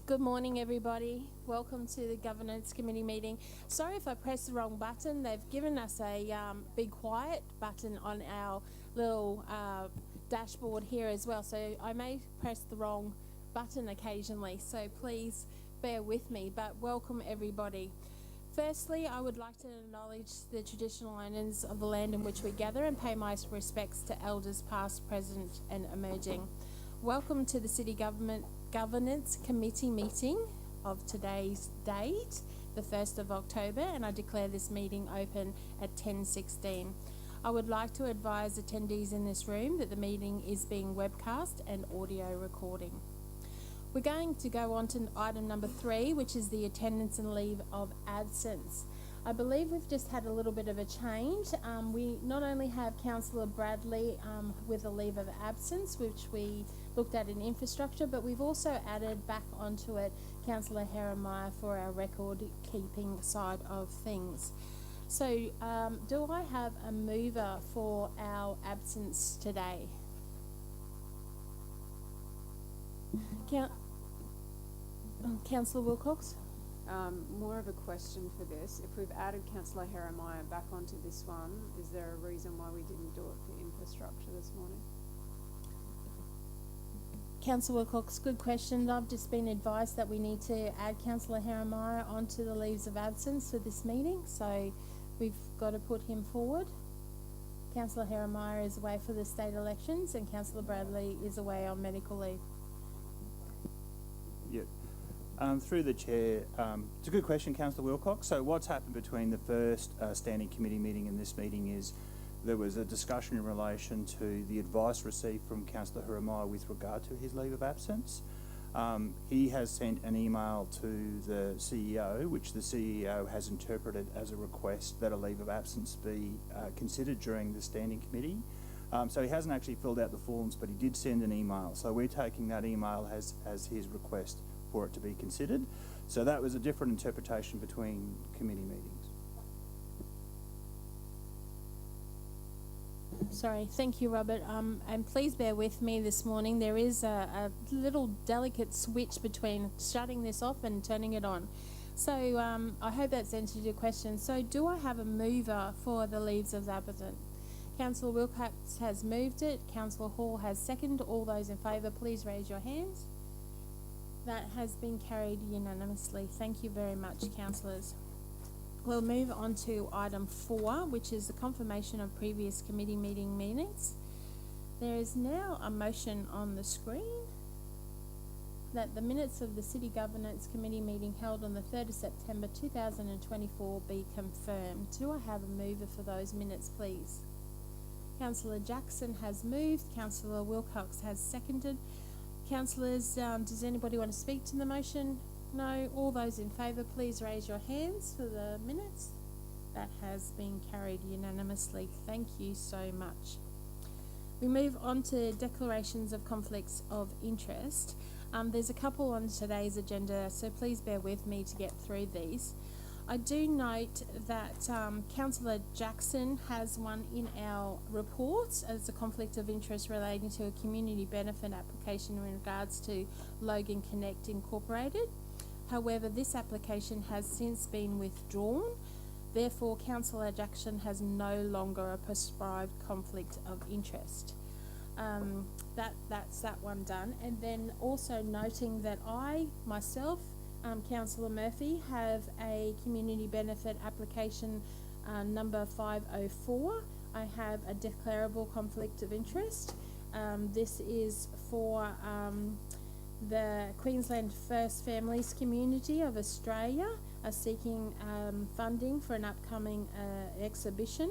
Good morning, everybody. Welcome to the Governance Committee meeting. Sorry if I pressed the wrong button. They've given us a be quiet button on our little dashboard here as well, so I may press the wrong button occasionally, so please bear with me, but welcome everybody. Firstly, I would like to acknowledge the traditional owners of the land in which we gather and pay my respects to elders past, present and emerging. Welcome to the City Governance Committee meeting of today's date, the 1st of October, and I declare this meeting open at 10:16. I would like to advise attendees in this room that the meeting is being webcast and audio recording. We're going to go on to item number 3, which is the attendance and leave of absence. I believe we've just had a little bit of a change. We not only have Councillor Bradley with a leave of absence, which we looked at in infrastructure, but we've also added back onto it Councillor Heremiah for our record keeping side of things. So do I have a mover for our absence today? Councillor Wilcox? More of a question for this. If we've added Councillor Heremiah back onto this one, is there a reason why we didn't do it for infrastructure this morning? Councillor Wilcox, good question. I've just been advised that we need to add Councillor Heremiah onto the leaves of absence for this meeting, so we've got to put him forward. Councillor Heremiah is away for the state elections and Councillor Bradley is away on medical leave. Yep. Through the chair, it's a good question, Councillor Wilcox. So what's happened between the first standing committee meeting and this meeting is there was a discussion in relation to the advice received from Councillor Heremiah with regard to his leave of absence. He has sent an email to the CEO, which the CEO has interpreted as a request that a leave of absence be considered during the standing committee. So he hasn't actually filled out the forms, but he did send an email. So we're taking that email as his request for it to be considered. So that was a different interpretation between committee meetings. Sorry, thank you, Robert. And please bear with me this morning. There is a little delicate switch between shutting this off and turning it on. So I hope that's answered your question. So do I have a mover for the leaves of absence? Councillor Wilcox has moved it. Councillor Hall has seconded. All those in favour, please raise your hands. That has been carried unanimously. Thank you very much, councillors. We'll move on to item 4, which is the confirmation of previous committee meeting minutes. There is now a motion on the screen that the minutes of the City Governance Committee meeting held on the 3rd of September 2024 be confirmed. Do I have a mover for those minutes, please? Councillor Jackson has moved. Councillor Wilcox has seconded. Councillors, does anybody want to speak to the motion? No. All those in favour, please raise your hands for the minutes. That has been carried unanimously. Thank you so much. We move on to declarations of conflicts of interest. There's a couple on today's agenda, so please bear with me to get through these. I do note that Councillor Jackson has one in our reports as a conflict of interest relating to a community benefit application in regards to Logan Connect Incorporated. However, this application has since been withdrawn. Therefore, Councillor Jackson has no longer a prescribed conflict of interest. That's that one done. And then also noting that I, myself, Councillor Murphy, have a community benefit application number 504. I have a declarable conflict of interest. This is for the Queensland First Families Community of Australia are seeking funding for an upcoming exhibition.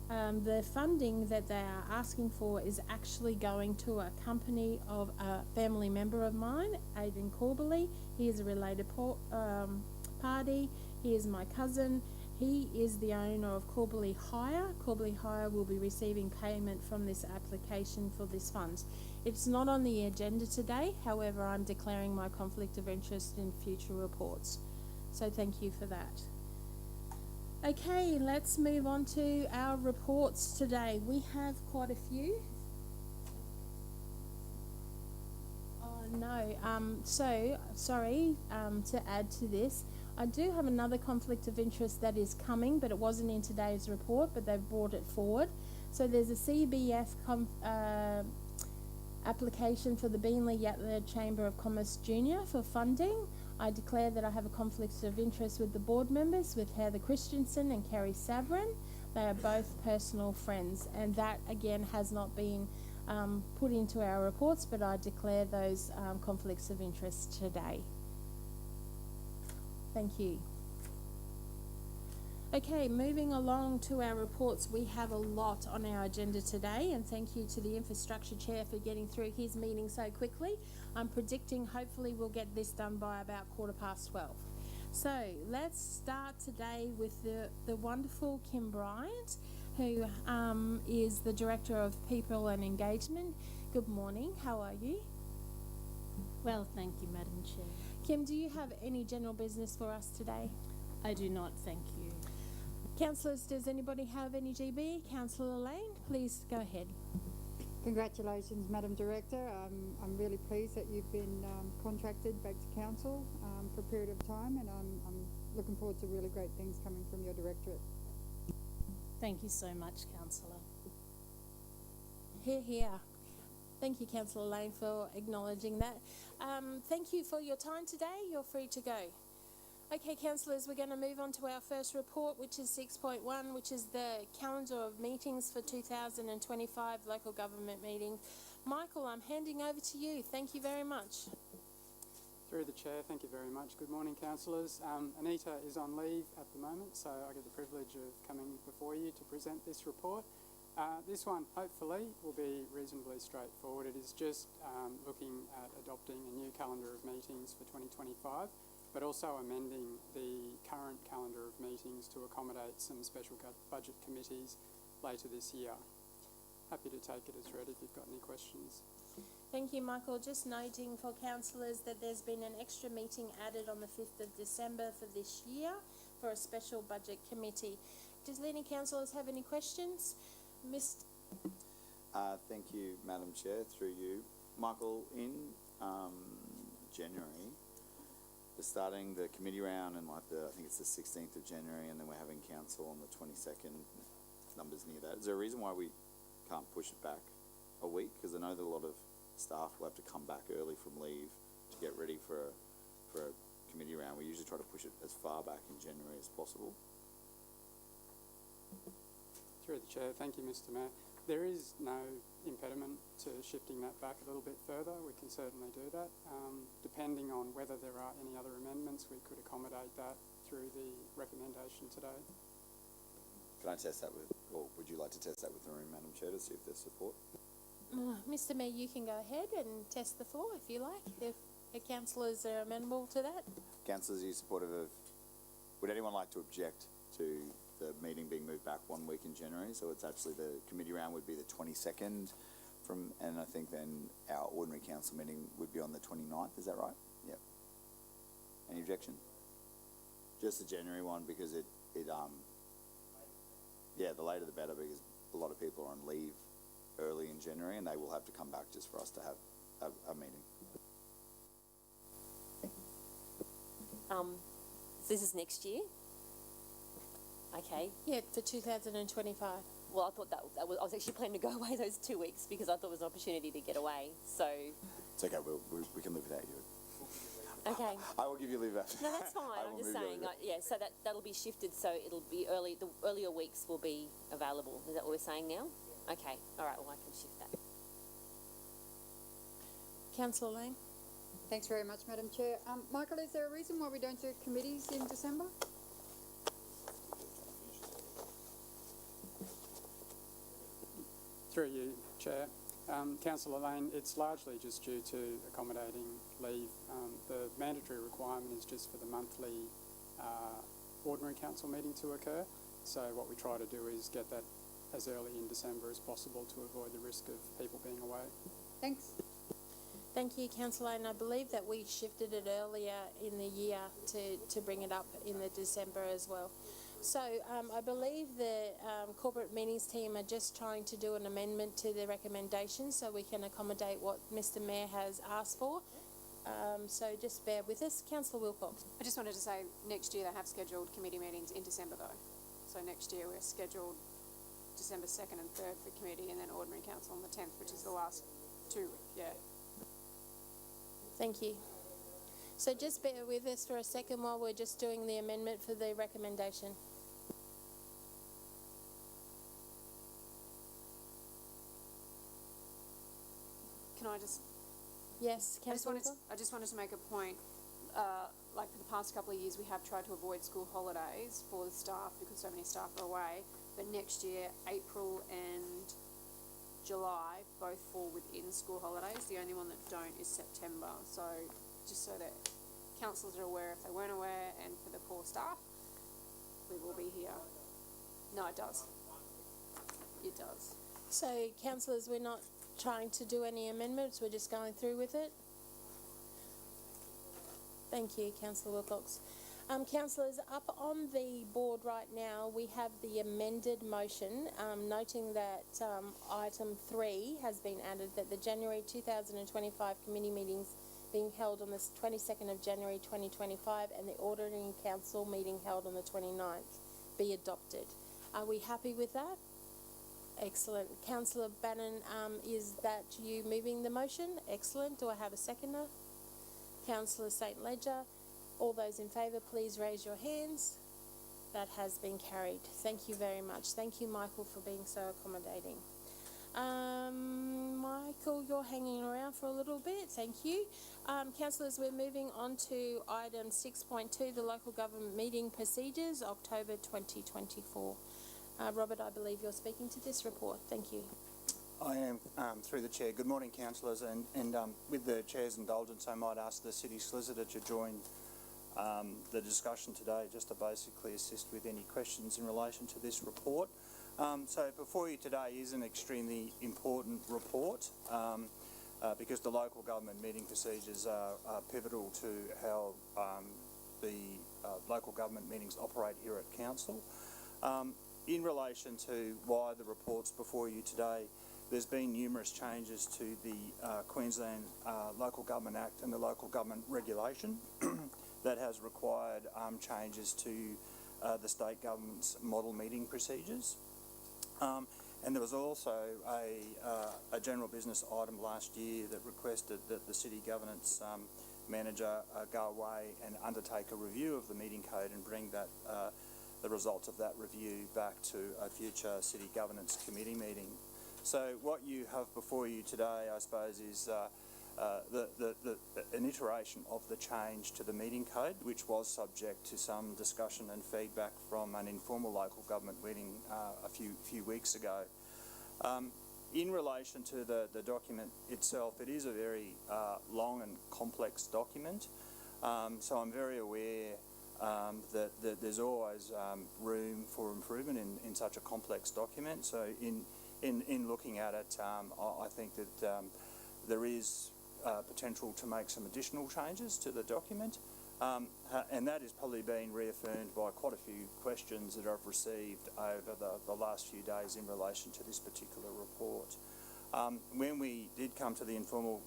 The funding that they are asking for is actually going to a company of a family member of mine, Aidan Corbally. He is a related party. He is my cousin. He is the owner of Corbally Hire. Corbally Hire will be receiving payment from this application for this fund. It's not on the agenda today, however, I'm declaring my conflict of interest in future reports. So thank you for that. Okay, let's move on to our reports today. We have quite a few. No. To add to this, I do have another conflict of interest that is coming, but it wasn't in today's report, but they've brought it forward. So there's a CBF application for the Beenleigh Yatala Chamber of Commerce Junior for funding. I declare that I have a conflict of interest with the board members, with Heather Christensen and Kerry Savrin. They are both personal friends, and that again has not been put into our reports, but I declare those conflicts of interest today. Thank you. Okay, moving along to our reports, we have a lot on our agenda today, and thank you to the Infrastructure Chair for getting through his meeting so quickly. I'm predicting hopefully we'll get this done by about 12:15. So let's start today with the wonderful Kim Bryant, who is the Director of People and Engagement. Good morning, how are you? Well, thank you, Madam Chair. Kim, do you have any general business for us today? I do not, thank you. Councillors, does anybody have any GB? Councillor Lane, please go ahead. Congratulations, Madam Director. I'm really pleased that you've been contracted back to council for a period of time, and I'm looking forward to really great things coming from your directorate. Thank you so much, Councillor. Hear, hear. Thank you, Councillor Lane, for acknowledging that. Thank you for your time today. You're free to go. Okay, councillors, we're going to move on to our first report, which is 6.1, which is the calendar of meetings for 2025 local government meetings. Michael, I'm handing over to you. Thank you very much. Through the Chair, thank you very much. Good morning, councillors. Anita is on leave at the moment, so I get the privilege of coming before you to present this report. This one, hopefully, will be reasonably straightforward. It is just looking at adopting a new calendar of meetings for 2025, but also amending the current calendar of meetings to accommodate some special budget committees later this year. Happy to take it as read if you've got any questions. Thank you, Michael. Just noting for councillors that there's been an extra meeting added on the 5th of December for this year for a special budget committee. Does any councillors have any questions? Thank you, Madam Chair, through you. Michael, in January, we're starting the committee round and I think it's the 16th of January, and then we're having council on the 22nd, numbers near that. Is there a reason why we can't push it back a week? Because I know that a lot of staff will have to come back early from leave to get ready for a committee round. We usually try to push it as far back in January as possible. Through the Chair, thank you, Mr. Mayor. There is no impediment to shifting that back a little bit further. We can certainly do that. Depending on whether there are any other amendments, we could accommodate that through the recommendation today. Can I test that with, or would you like to test that with the room, Madam Chair, to see if there's support? Mr. Mayor, you can go ahead and test the floor if you like, if the councillors are amenable to that. Councillors, are you supportive of, would anyone like to object to the meeting being moved back 1 week in January? So it's actually, the committee round would be the 22nd and I think then our ordinary council meeting would be on the 29th, is that right? Yep. Any objection? Just the January one, because yeah, the later the better, because a lot of people are on leave early in January and they will have to come back just for us to have a meeting. So this is next year? Okay. Yeah, for 2025. Well, I thought I was actually planning to go away those 2 weeks because I thought it was an opportunity to get away. So. It's okay. We can live without you. Okay. I will give you leave after. No, that's fine. I'm just saying. Yeah. So that'll be shifted. So it'll be early. The earlier weeks will be available. Is that what we're saying now? Okay. All right. Well, I can shift that. Councillor Lane. Thanks very much, Madam Chair. Michael, is there a reason why we don't do committees in December? Through you, Chair. Councillor Lane, it's largely just due to accommodating leave. The mandatory requirement is just for the monthly ordinary council meeting to occur. So what we try to do is get that as early in December as possible to avoid the risk of people being away. Thanks. Thank you, Councillor Lane. I believe that we shifted it earlier in the year to bring it up in the December as well. So I believe the corporate meetings team are just trying to do an amendment to the recommendation so we can accommodate what Mr. Mayor has asked for. so just bear with us. Councillor Wilcox. I just wanted to say, next year they have scheduled committee meetings in December though. So next year we're scheduled December 2nd and 3rd for committee, and then ordinary council on the 10th, which is the last 2 weeks, yeah. Thank you. So just bear with us for a second while we're just doing the amendment for the recommendation. Can I just Yes, Councillor Wilcox? I just wanted to make a point. Like for the past couple of years, we have tried to avoid school holidays for the staff because so many staff are away. But next year, April and July both fall within school holidays. The only one that don't is September. So just so that councillors are aware if they weren't aware, and for the poor staff, we will be here. No, it does. It does. So, councillors, we're not trying to do any amendments, we're just going through with it? Thank you, Councillor Wilcox. Councillors, up on the board right now, we have the amended motion, noting that item 3 has been added, that the January 2025 committee meetings being held on the 22nd of January 2025 and the ordinary council meeting held on the 29th be adopted. Are we happy with that? Excellent. Councillor Bannon, is that you moving the motion? Excellent. Do I have a seconder? Councillor St. Ledger. All those in favour, please raise your hands. That has been carried. Thank you very much. Thank you, Michael, for being so accommodating. Michael, you're hanging around for a little bit. Thank you. Councillors, we're moving on to item 6.2, the local government meeting procedures, October 2024. Robert, I believe you're speaking to this report. Thank you. I am, through the Chair. Good morning, councillors, and with the Chair's indulgence, I might ask the City Solicitor to join the discussion today, just to basically assist with any questions in relation to this report. So before you today is an extremely important report because the local government meeting procedures are pivotal to how the local government meetings operate here at Council. In relation to why the report's before you today, there's been numerous changes to the Queensland Local Government Act and the Local Government Regulation that has required changes to the state government's model meeting procedures. And there was also a general business item last year that requested that the City Governance Manager go away and undertake a review of the meeting code and bring that the results of that review back to a future City Governance Committee meeting. So what you have before you today, I suppose, is an iteration of the change to the meeting code, which was subject to some discussion and feedback from an informal local government meeting a few weeks ago. In relation to the document itself, it is a very long and complex document, so I'm very aware that there's always room for improvement in such a complex document. So in looking at it, I think that there is potential to make some additional changes to the document, and that is probably being reaffirmed by quite a few questions that I've received over the last few days in relation to this particular report. When we did come to the informal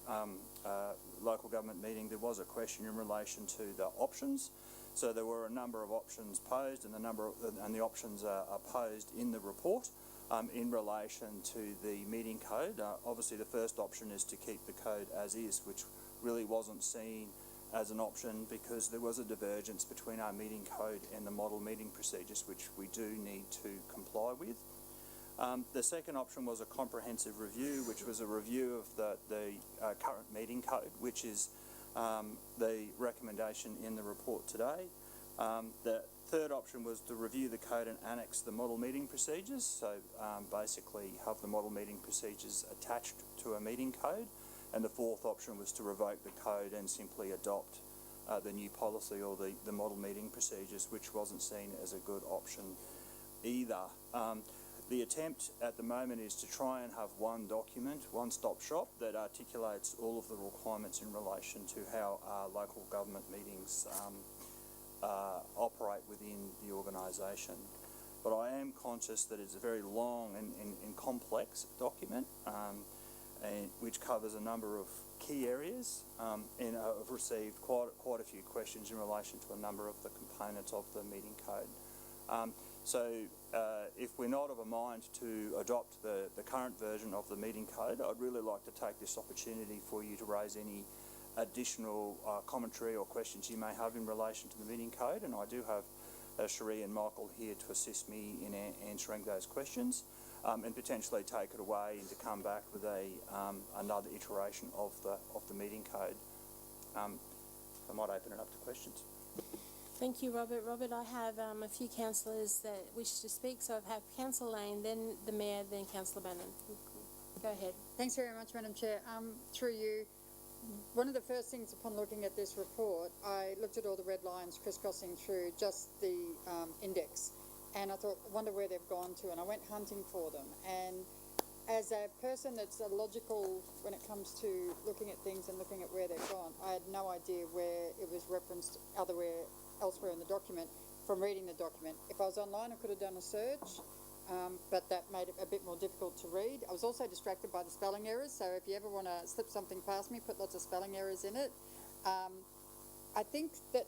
local government meeting, there was a question in relation to the options. So there were a number of options posed, and the options are posed in the report in relation to the meeting code. Obviously, the first option is to keep the code as is, which really wasn't seen as an option because there was a divergence between our meeting code and the model meeting procedures, which we do need to comply with. The second option was a comprehensive review, which was a review of the current meeting code, which is the recommendation in the report today. The third option was to review the code and annex the model meeting procedures, so basically have the model meeting procedures attached to a meeting code. And the fourth option was to revoke the code and simply adopt the new policy or the model meeting procedures, which wasn't seen as a good option either. The attempt at the moment is to try and have one document, one-stop shop, that articulates all of the requirements in relation to how local government meetings operate within the organisation. But I am conscious that it's a very long and complex document, and which covers a number of key areas, and I've received quite a few questions in relation to a number of the components of the meeting code. So if we're not of a mind to adopt the current version of the meeting code, I'd really like to take this opportunity for you to raise any additional commentary or questions you may have in relation to the meeting code, and I do have Cherie and Michael here to assist me in answering those questions, and potentially take it away and to come back with another iteration of the meeting code. I might open it up to questions. Thank you, Robert. Robert, I have a few councillors that wish to speak, so I have Councillor Lane, then the Mayor, then Councillor Bannon. Go ahead. Thanks very much, Madam Chair. Through you, one of the first things upon looking at this report, I looked at all the red lines crisscrossing through just the index, and I thought, I wonder where they've gone to, and I went hunting for them. And as a person that's logical when it comes to looking at things and looking at where they've gone, I had no idea where it was referenced elsewhere in the document from reading the document. If I was online, I could have done a search, but that made it a bit more difficult to read. I was also distracted by the spelling errors, so if you ever want to slip something past me, put lots of spelling errors in it. I think that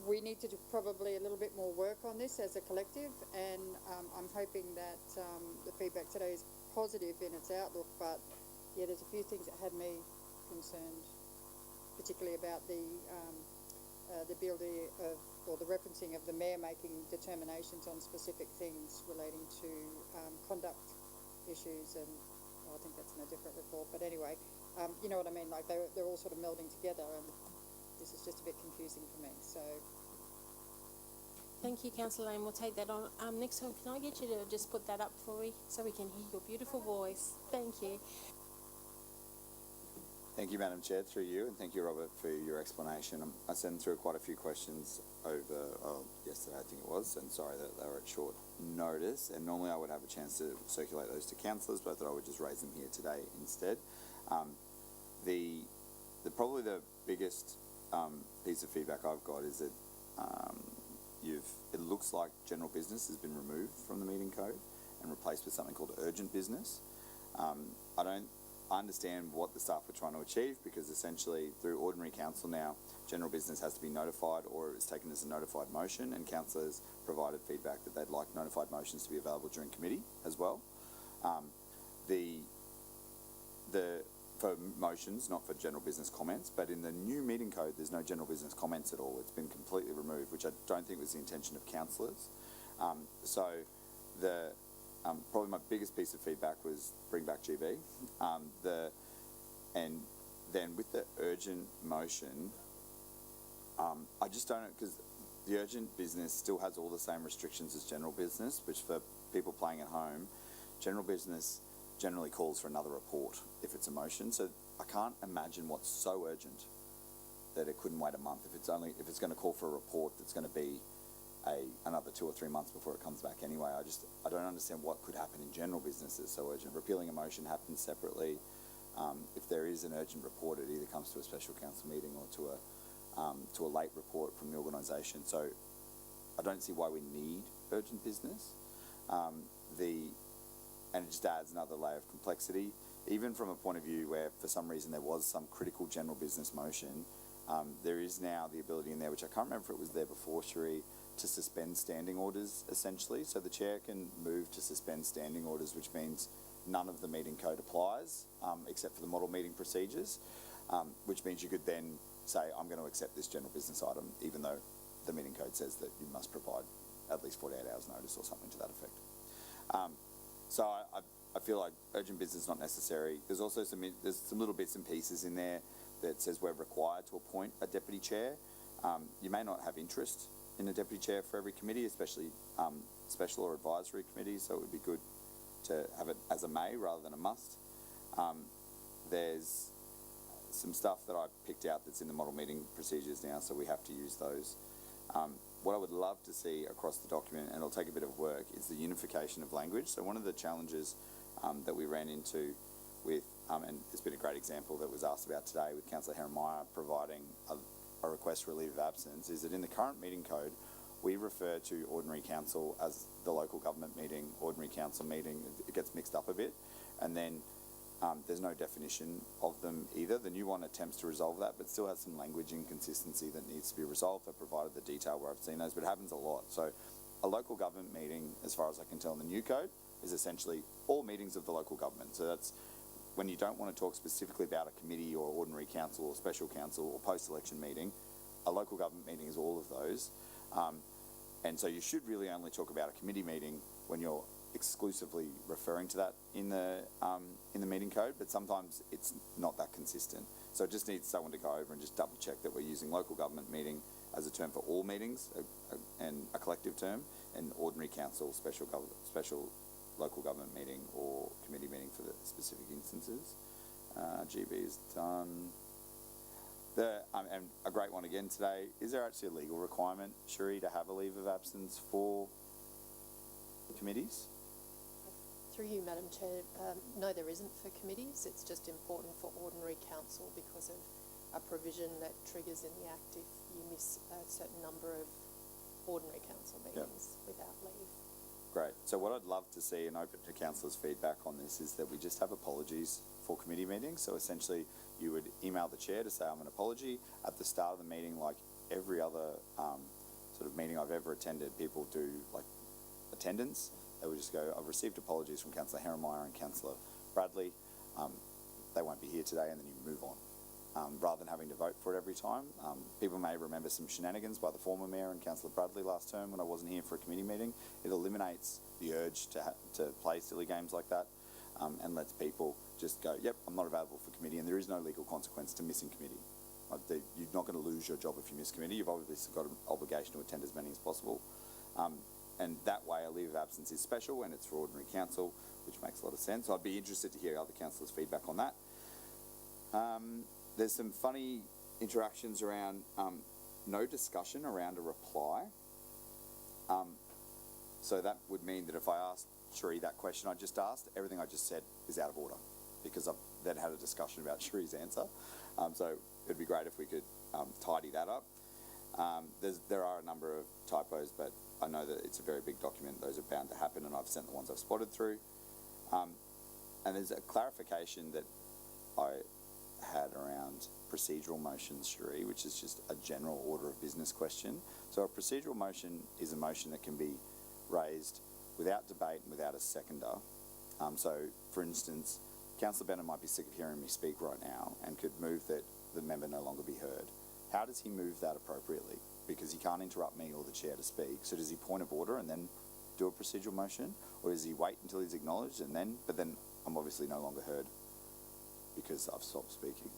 we need to do probably a little bit more work on this as a collective, and I'm hoping that the feedback today is positive in its outlook, but yeah, there's a few things that had me concerned, particularly about the ability of, or the referencing of the Mayor making determinations on specific things relating to conduct issues, and well, I think that's in a different report, but anyway, you know what I mean, like they're all sort of melding together, and this is just a bit confusing for me, so. Thank you, Councillor Lane. We'll take that on. Next time, can I get you to just put that up for me so we can hear your beautiful voice? Thank you. Thank you, Madam Chair, through you, and thank you, Robert, for your explanation. I sent through quite a few questions over yesterday, I think it was, and sorry that they were at short notice, and normally I would have a chance to circulate those to councillors, but I thought I would just raise them here today instead. Probably the biggest piece of feedback I've got is that it looks like general business has been removed from the meeting code and replaced with something called urgent business. I understand what the staff were trying to achieve, because essentially through ordinary council now, general business has to be notified, or it's taken as a notified motion, and councillors provided feedback that they'd like notified motions to be available during committee as well. For motions, not for general business comments, but in the new meeting code there's no general business comments at all. It's been completely removed, which I don't think was the intention of councillors. Probably my biggest piece of feedback was bring back GB. And then with the urgent motion, I just don't know, because the urgent business still has all the same restrictions as general business, which for people playing at home, general business generally calls for another report if it's a motion. So I can't imagine what's so urgent that it couldn't wait a month. If it's going to call for a report that's going to be another 2 or 3 months before it comes back anyway. I don't understand what could happen in general business that's so urgent. Repealing a motion happens separately. If there is an urgent report, it either comes to a special council meeting or to a late report from the organisation. So I don't see why we need urgent business. And it just adds another layer of complexity, even from a point of view where for some reason there was some critical general business motion. There is now the ability in there, which I can't remember if it was there before, Cherie, to suspend standing orders essentially. So the chair can move to suspend standing orders, which means none of the meeting code applies except for the model meeting procedures, which means you could then say, I'm going to accept this general business item, even though the meeting code says that you must provide at least 48 hours notice or something to that effect. So I feel like urgent business is not necessary. There's also some little bits and pieces in there that says we're required to appoint a deputy chair. You may not have interest in a deputy chair for every committee, especially special or advisory committees, so it would be good to have it as a may rather than a must. There's some stuff that I picked out that's in the model meeting procedures now, so we have to use those. What I would love to see across the document, and it'll take a bit of work, is the unification of language. So one of the challenges that we ran into with, and it's been a great example that was asked about today with Councillor Herrenmeyer providing a request for a leave of absence, is that in the current meeting code, we refer to ordinary council as the local government meeting, ordinary council meeting. It gets mixed up a bit. And then There's no definition of them either. The new one attempts to resolve that, but still has some language inconsistency that needs to be resolved. I've provided the detail where I've seen those, but it happens a lot. So a local government meeting, as far as I can tell in the new code, is essentially all meetings of the local government. So that's when you don't want to talk specifically about a committee or ordinary council or special council or post-election meeting. A local government meeting is all of those. And so you should really only talk about a committee meeting when you're exclusively referring to that in the meeting code, but sometimes it's not that consistent. So it just needs someone to go over and just double check that we're using local government meeting as a term for all meetings and a collective term, and ordinary council, special local government meeting or committee meeting for the specific instances. GB is done. And a great one again today, is there actually a legal requirement, Cherie, to have a leave of absence for committees? Through you, Madam Chair, no, there isn't for committees. It's just important for ordinary council because of a provision that triggers in the Act if you miss a certain number of ordinary council meetings without leave. Great. So what I'd love to see, and open to councillors' feedback on this, is that we just have apologies for committee meetings. So essentially, you would email the chair to say, I'm an apology. At the start of the meeting, like every other sort of meeting I've ever attended, people do like attendance. They would just go, I've received apologies from Councillor Herrenmeyer and Councillor Bradley. They won't be here today, and then you move on. Rather than having to vote for it every time. People may remember some shenanigans by the former mayor and Councillor Bradley last term when I wasn't here for a committee meeting. It eliminates the urge to play silly games like that, and lets people just go, yep, I'm not available for committee, and there is no legal consequence to missing committee. You're not going to lose your job if you miss committee. You've obviously got an obligation to attend as many as possible. And that way a leave of absence is special and it's for ordinary council, which makes a lot of sense. So I'd be interested to hear other councillors' feedback on that. There's some funny interactions around no discussion around a reply. So that would mean that if I asked Cherie that question I just asked, everything I just said is out of order because I've then had a discussion about Cherie's answer. So it'd be great if we could tidy that up. There are a number of typos, but I know that it's a very big document. Those are bound to happen, and I've sent the ones I've spotted through. And there's a clarification that I had around procedural motions, Cherie, which is just a general order of business question. So a procedural motion is a motion that can be raised without debate and without a seconder. So, for instance, Councillor Bennett might be sick of hearing me speak right now and could move that the member no longer be heard. How does he move that appropriately? Because he can't interrupt me or the chair to speak. So does he point of order and then do a procedural motion? Or does he wait until he's acknowledged and then, but then I'm obviously no longer heard because I've stopped speaking?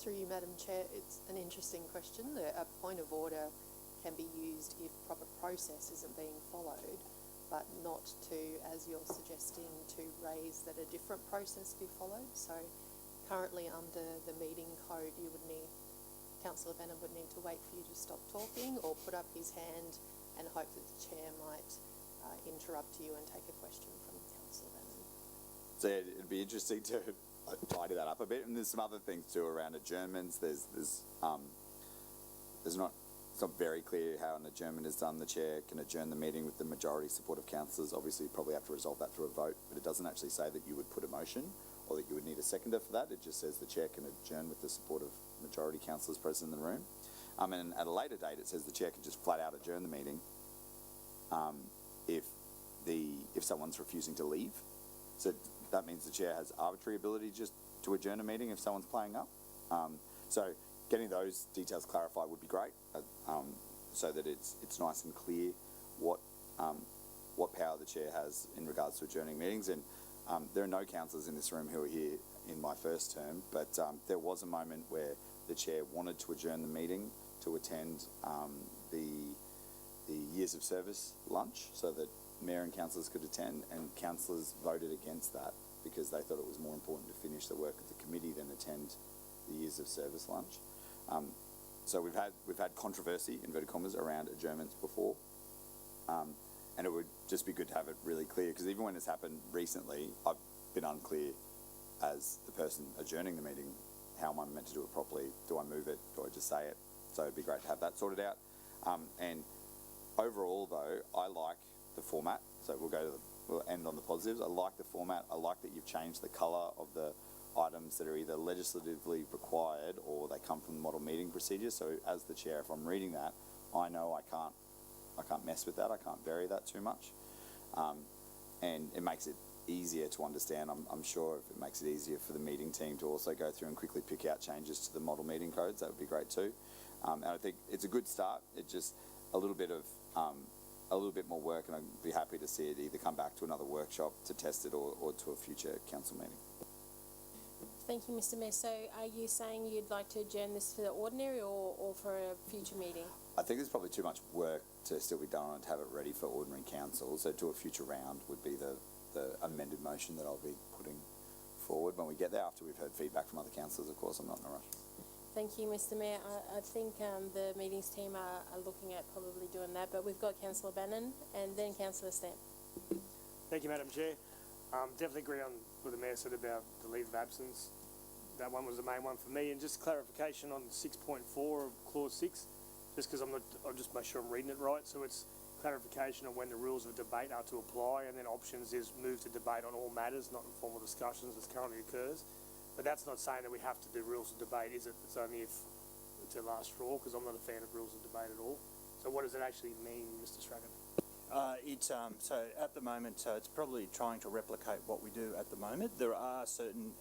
Through you, Madam Chair, it's an interesting question. A point of order can be used if proper process isn't being followed, but not to, as you're suggesting, to raise that a different process be followed. So currently under the meeting code, you would need, Councillor Bennett would need to wait for you to stop talking or put up his hand and hope that the chair might interrupt you and take a question from Councillor Bennett. So yeah, it'd be interesting to tidy that up a bit. And there's some other things too around adjournments. It's not very clear how an adjournment is done. The chair can adjourn the meeting with the majority support of councillors. Obviously, you probably have to resolve that through a vote, but it doesn't actually say that you would put a motion or that you would need a seconder for that. It just says the chair can adjourn with the support of majority councillors present in the room. And at a later date, it says the chair can just flat out adjourn the meeting if someone's refusing to leave. So that means the chair has arbitrary ability just to adjourn a meeting if someone's playing up. So getting those details clarified would be great, so that it's nice and clear what power the chair has in regards to adjourning meetings. And there are no councillors in this room who are here in my first term, but there was a moment where the chair wanted to adjourn the meeting to attend the years of service lunch so that mayor and councillors could attend, and councillors voted against that because they thought it was more important to finish the work of the committee than attend the years of service lunch. So we've had controversy, inverted commas, around adjournments before, and it would just be good to have it really clear, because even when it's happened recently, I've been unclear as the person adjourning the meeting. How am I meant to do it properly? Do I move it? Do I just say it? So it'd be great to have that sorted out. And overall, though, I like the format. So we'll go to we'll end on the positives. I like the format. I like that you've changed the colour of the items that are either legislatively required or they come from model meeting procedures. So as the chair, if I'm reading that, I know I can't mess with that. I can't vary that too much, and it makes it easier to understand. I'm sure if it makes it easier for the meeting team to also go through and quickly pick out changes to the model meeting codes, that would be great too. And I think it's a good start. It's just a little bit more work, and I'd be happy to see it either come back to another workshop to test it or to a future council meeting. Thank you, Mr. Mayor. So are you saying you'd like to adjourn this for the ordinary or for a future meeting? I think there's probably too much work to still be done on it to have it ready for ordinary council. So to a future round would be the amended motion that I'll be putting forward when we get there, after we've heard feedback from other councillors. Of course, I'm not in a rush. Thank you, Mr. Mayor. I think the meetings team are looking at probably doing that, but we've got Councillor Bannon and then Councillor Stamp. Thank you, Madam Chair. Definitely agree on what the Mayor said about the leave of absence. That one was the main one for me, and just clarification on 6.4 of clause 6, just because I'll just make sure I'm reading it right. So it's clarification on when the rules of debate are to apply, and then options is move to debate on all matters, not in formal discussions as currently occurs. But that's not saying that we have to do rules of debate, is it? It's only if it's a last straw, because I'm not a fan of rules of debate at all. So what does it actually mean, Mr. Strachan? So at the moment, it's probably trying to replicate what we do at the moment. There are certain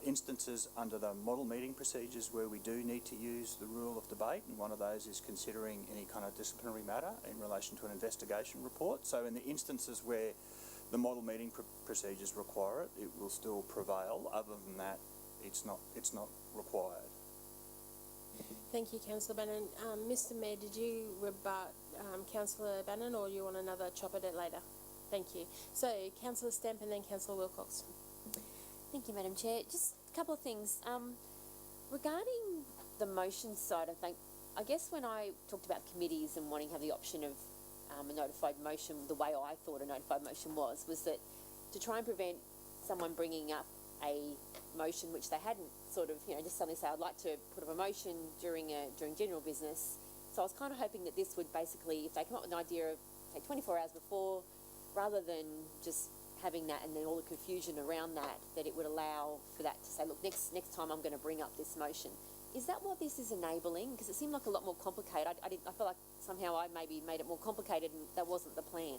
instances under the model meeting procedures where we do need to use the rule of debate, and one of those is considering any kind of disciplinary matter in relation to an investigation report. So in the instances where the model meeting procedures require it, it will still prevail. Other than that, it's not required. Thank you, Councillor Bannon. Mr. Mayor, did you rebut Councillor Bannon, or you want another chop at it later? Thank you. So Councillor Stamp and then Councillor Wilcox. Thank you, Madam Chair. Just a couple of things. Regarding the motion side, I guess when I talked about committees and wanting to have the option of a notified motion, the way I thought a notified motion was that to try and prevent someone bringing up a motion which they hadn't just suddenly say, I'd like to put up a motion during general business. So I was kind of hoping that this would basically, if they come up with an idea of, say, 24 hours before, rather than just having that and then all the confusion around that it would allow for that to say, look, next time I'm going to bring up this motion. Is that what this is enabling? Because it seemed like a lot more complicated. I feel like somehow I maybe made it more complicated, and that wasn't the plan.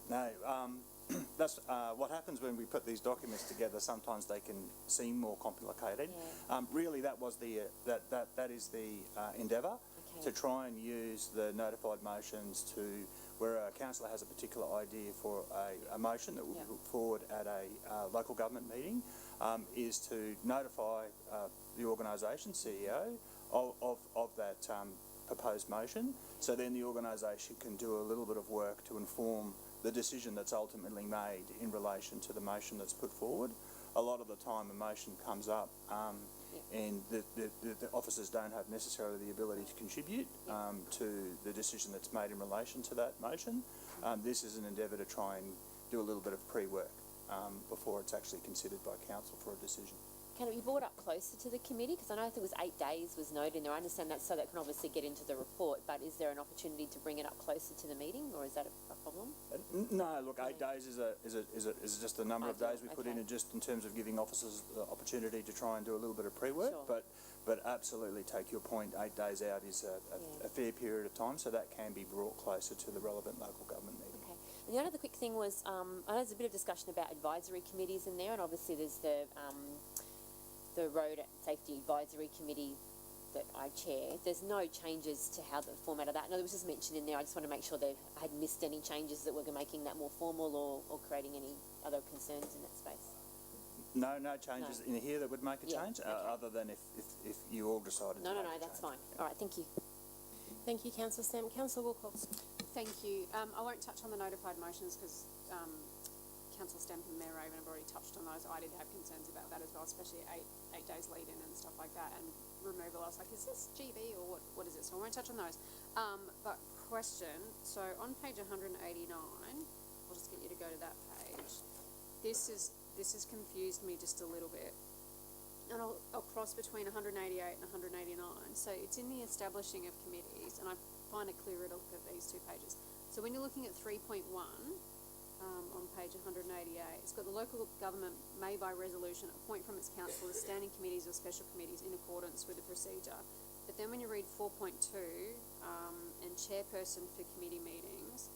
No, that's what happens when we put these documents together. Sometimes they can seem more complicated. Yeah. Really, that was the that is the endeavour, to try and use the notified motions to where a councillor has a particular idea for a motion that will be put forward at a local government meeting, is to notify the organisation CEO of that proposed motion. So then the organisation can do a little bit of work to inform the decision that's ultimately made in relation to the motion that's put forward. A lot of the time a motion comes up and the officers don't have necessarily the ability to contribute to the decision that's made in relation to that motion. This is an endeavour to try and do a little bit of pre-work before it's actually considered by council for a decision. Can it be brought up closer to the committee? Because I know it was 8 days was noted in there. I understand that, so that can obviously get into the report, but is there an opportunity to bring it up closer to the meeting, or is that a problem? No, look, 8 days is just the number of days we put in, just in terms of giving officers the opportunity to try and do a little bit of pre-work. Sure. But absolutely, take your point, 8 days out is a fair period of time, so that can be brought closer to the relevant local government meeting. Okay. And the other quick thing was, I know there's a bit of discussion about advisory committees in there, and obviously there's the Road Safety Advisory Committee that I chair. There's no changes to how the format of that. No, it was just mentioned in there. I just want to make sure that I had missed any changes that were making that more formal or creating any other concerns in that space. No changes in here that would make a change, other than if you all decided to make a change. That's fine. All right, thank you. Thank you, Councillor Stamp. Councillor Wilcox. Thank you. I won't touch on the notified motions because Councillor Stamp and Mayor Raven have already touched on those. I did have concerns about that as well, especially eight days lead in and stuff like that, and removal. I was like, is this GB or what is it? So I won't touch on those. But question, so on page 189, I'll just get you to go to that page. This has confused me just a little bit. And I'll cross between 188 and 189. So it's in the establishing of committees, and I find it clearer to look at these two pages. So when you're looking at 3.1, on page 188. It's got the local government may by resolution appoint from its councillors standing committees or special committees in accordance with the procedure. But then when you read 4.2, and chairperson for committee meetings,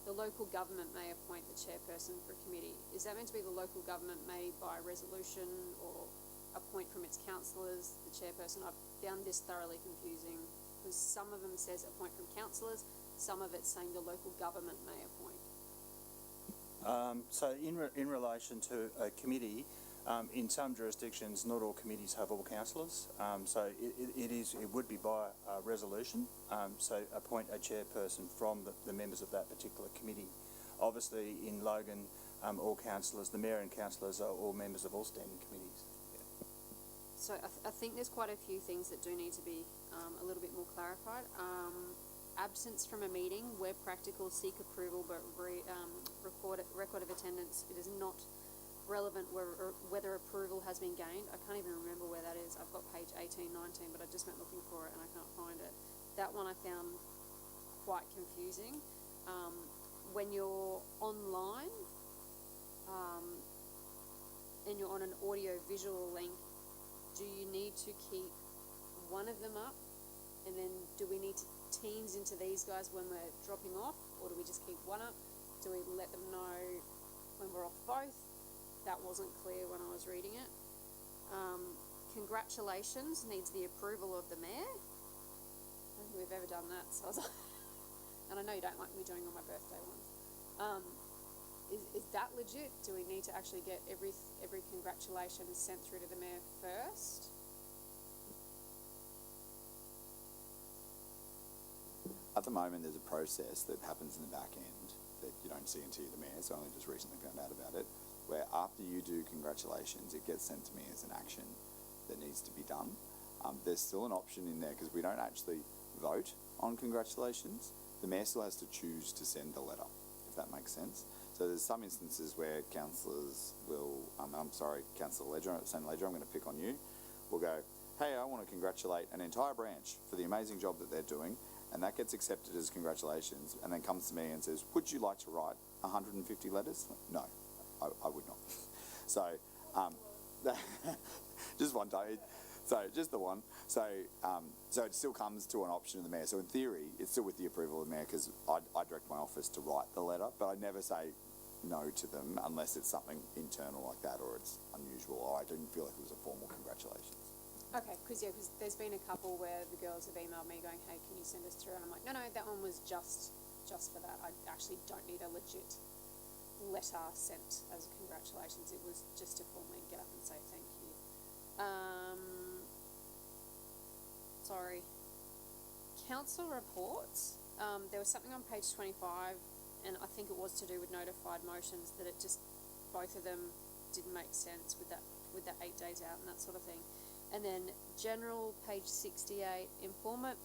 the local government may appoint the chairperson for a committee. Is that meant to be the local government may by resolution or appoint from its councillors the chairperson? I've found this thoroughly confusing because some of them says appoint from councillors, some of it's saying the local government may appoint. So in relation to a committee, in some jurisdictions, not all committees have all councillors. So it would be by resolution. So appoint a chairperson from the members of that particular committee. Obviously, in Logan, all councillors, the mayor and councillors are all members of all standing committees. Yeah. So I think there's quite a few things that do need to be a little bit more clarified. Absence from a meeting where practical, seek approval, but record of attendance. It is not relevant whether approval has been gained. I can't even remember where that is. I've got page 18, 19, but I just went looking for it and I can't find it. That one I found quite confusing. When you're online and you're on an audio-visual link, do you need to keep one of them up? And then do we need to Teams into these guys when we're dropping off, or do we just keep one up? Do we let them know when we're off both? That wasn't clear when I was reading it. Congratulations needs the approval of the mayor. I don't think we've ever done that, so I was like, and I know you don't like me doing all my birthday ones. Is that legit? Do we need to actually get every congratulation sent through to the mayor first? At the moment, there's a process that happens in the back end that you don't see until you're the mayor, so I only just recently found out about it, where after you do congratulations, it gets sent to me as an action that needs to be done. There's still an option in there because we don't actually vote on congratulations. The mayor still has to choose to send the letter, if that makes sense. So there's some instances where councillors will, Councillor Ledger, Senator Ledger, I'm going to pick on you, will go, hey, I want to congratulate an entire branch for the amazing job that they're doing. And that gets accepted as congratulations, and then comes to me and says, would you like to write 150 letters? No, I would not. So, just one time. So, just the one. So it still comes to an option of the mayor. So in theory, it's still with the approval of the mayor because I direct my office to write the letter, but I never say no to them unless it's something internal like that or it's unusual or I didn't feel like it was a formal congratulations. Okay, because there's been a couple where the girls have emailed me going, hey, can you send us through? And I'm like, no, that one was just for that. I actually don't need a legit letter sent as congratulations. It was just to formally get up and say thank you. Sorry. Council reports. There was something on page 25, and I think it was to do with notified motions that it just, both of them didn't make sense with that 8 days out and that sort of thing. And then general, page 68, inform a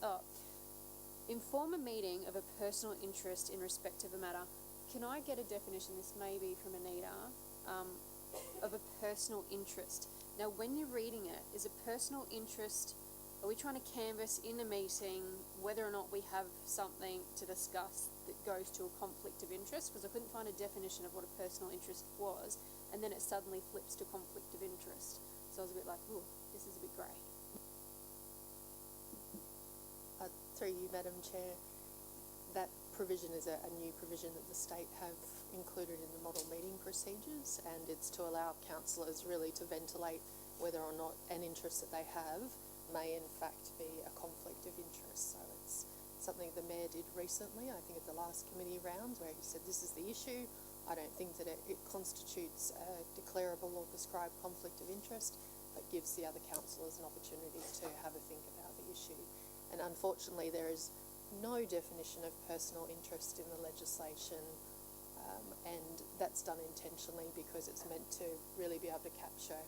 meeting of a personal interest in respect of a matter. Can I get a definition, this may be from Anita, of a personal interest? Now, when you're reading it, is a personal interest, are we trying to canvass in a meeting whether or not we have something to discuss that goes to a conflict of interest? Because I couldn't find a definition of what a personal interest was, and then it suddenly flips to conflict of interest. So I was a bit like, ooh, this is a bit grey. Through you, Madam Chair, that provision is a new provision that the state have included in the model meeting procedures, and it's to allow councillors really to ventilate whether or not an interest that they have may in fact be a conflict of interest. So it's something the mayor did recently, I think at the last committee round, where he said this is the issue. I don't think that it constitutes a declarable or prescribed conflict of interest, but gives the other councillors an opportunity to have a think about the issue. And unfortunately, there is no definition of personal interest in the legislation, and that's done intentionally because it's meant to really be able to capture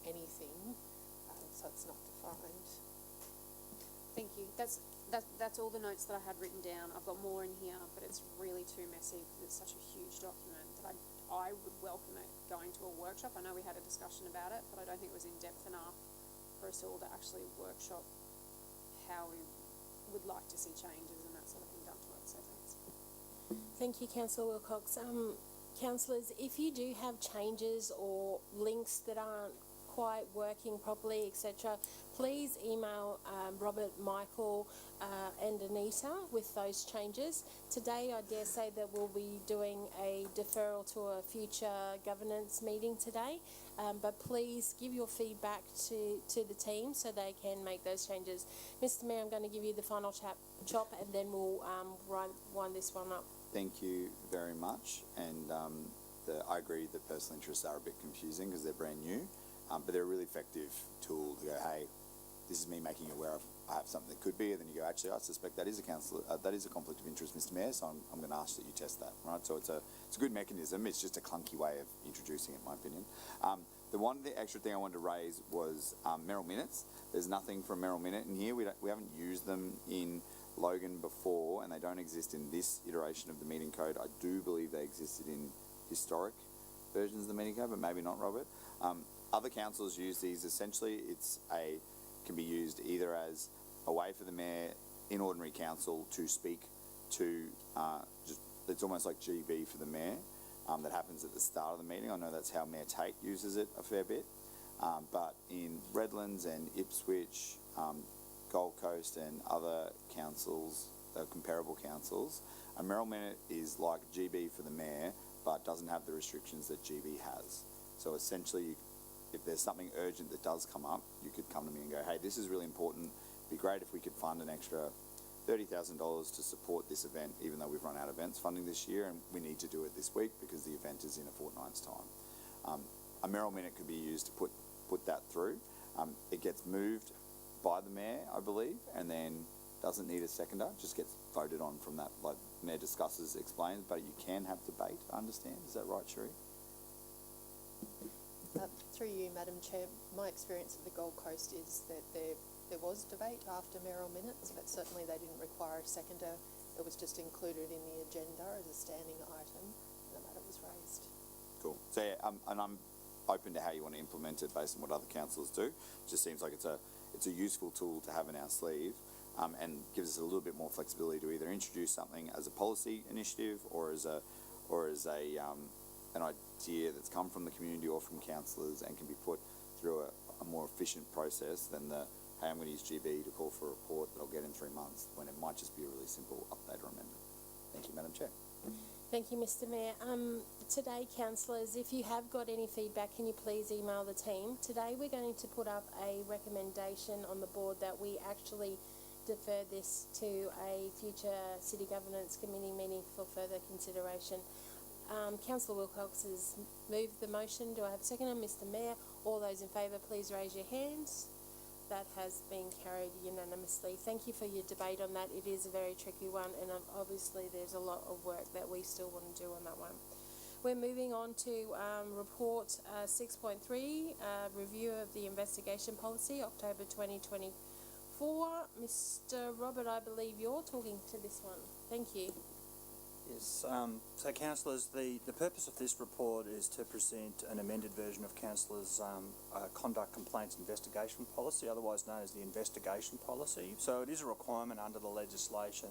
anything, so it's not defined. Thank you. That's all the notes that I had written down. I've got more in here, but it's really too messy because it's such a huge document that I would welcome it going to a workshop. I know we had a discussion about it, but I don't think it was in depth enough for us all to actually workshop how we would like to see changes and that sort of thing done to it. So thanks. Thank you, Councillor Wilcox. councillors, if you do have changes or links that aren't quite working properly, etc., please email Robert, Michael, and Anita with those changes. Today, I dare say that we'll be doing a deferral to a future governance meeting today, but please give your feedback to the team so they can make those changes. Mr. Mayor, I'm going to give you the final chop, and then we'll wind this one up. Thank you very much, and I agree that personal interests are a bit confusing because they're brand new, but they're a really effective tool to go, hey, this is me making you aware of I have something that could be, and then you go, actually, I suspect that is a that is a conflict of interest, Mr. Mayor, so I'm going to ask that you test that, right? So it's a good mechanism. It's just a clunky way of introducing it, in my opinion. The extra thing I wanted to raise was Merrill minutes. There's nothing from Merrill minute in here. We haven't used them in Logan before, and they don't exist in this iteration of the meeting code. I do believe they existed in historic versions of the meeting code, but maybe not, Robert. Other councils use these. Essentially, can be used either as a way for the mayor in ordinary council to speak to, it's almost like GB for the mayor, that happens at the start of the meeting. I know that's how Mayor Tate uses it a fair bit, but in Redlands and Ipswich, Gold Coast and other councils, comparable councils, a Merrill minute is like GB for the mayor, but doesn't have the restrictions that GB has. So essentially, if there's something urgent that does come up, you could come to me and go, hey, this is really important. It'd be great if we could fund an extra $30,000 to support this event, even though we've run out of events funding this year, and we need to do it this week because the event is in a fortnight's time. A Merrill minute could be used to put that through. It gets moved by the mayor, I believe, and then doesn't need a seconder, just gets voted on from that, like mayor discusses, explains, but you can have debate, I understand. Is that right, Sheree? Through you, Madam Chair, my experience of the Gold Coast is that there was debate after Merrill minutes, but certainly they didn't require a seconder. It was just included in the agenda as a standing item, and the matter was raised. Cool. So yeah, and I'm open to how you want to implement it based on what other councils do. It just seems like it's a useful tool to have in our sleeve, and gives us a little bit more flexibility to either introduce something as a policy initiative or as an idea that's come from the community or from councillors and can be put through a more efficient process than hey, I'm going to use GB to call for a report that I'll get in 3 months, when it might just be a really simple update or amendment. Thank you, Madam Chair. Thank you, Mr. Mayor. Today, councillors, if you have got any feedback, can you please email the team? Today we're going to put up a recommendation on the board that we actually defer this to a future City Governance Committee meeting for further consideration. Councillor Wilcox has moved the motion. Do I have a second? Mr. Mayor, all those in favour, please raise your hands. That has been carried unanimously. Thank you for your debate on that. It is a very tricky one, and obviously there's a lot of work that we still want to do on that one. We're moving on to report 6.3, review of the investigation policy, October 2024. Mr. Robert, I believe you're talking to this one. Thank you. Yes, so councillors, the purpose of this report is to present an amended version of councillors' conduct complaints investigation policy, otherwise known as the investigation policy. So it is a requirement under the legislation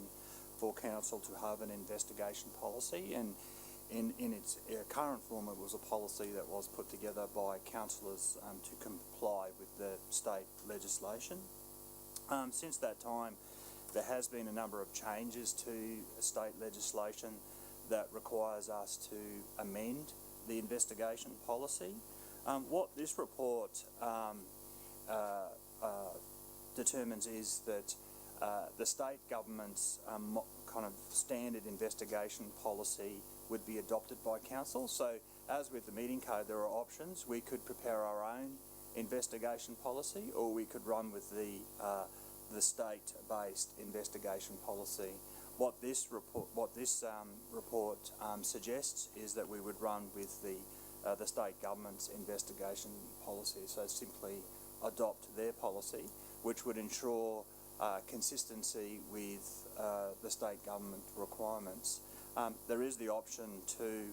for council to have an investigation policy, and in its current form it was a policy that was put together by councillors to comply with the state legislation. Since that time, there has been a number of changes to state legislation that requires us to amend the investigation policy. What this report determines is that the state government's kind of standard investigation policy would be adopted by council. So as with the meeting code, there are options. We could prepare our own investigation policy, or we could run with the state-based investigation policy. What this report suggests is that we would run with the state government's investigation policy. So simply adopt their policy, which would ensure consistency with the state government requirements. There is the option to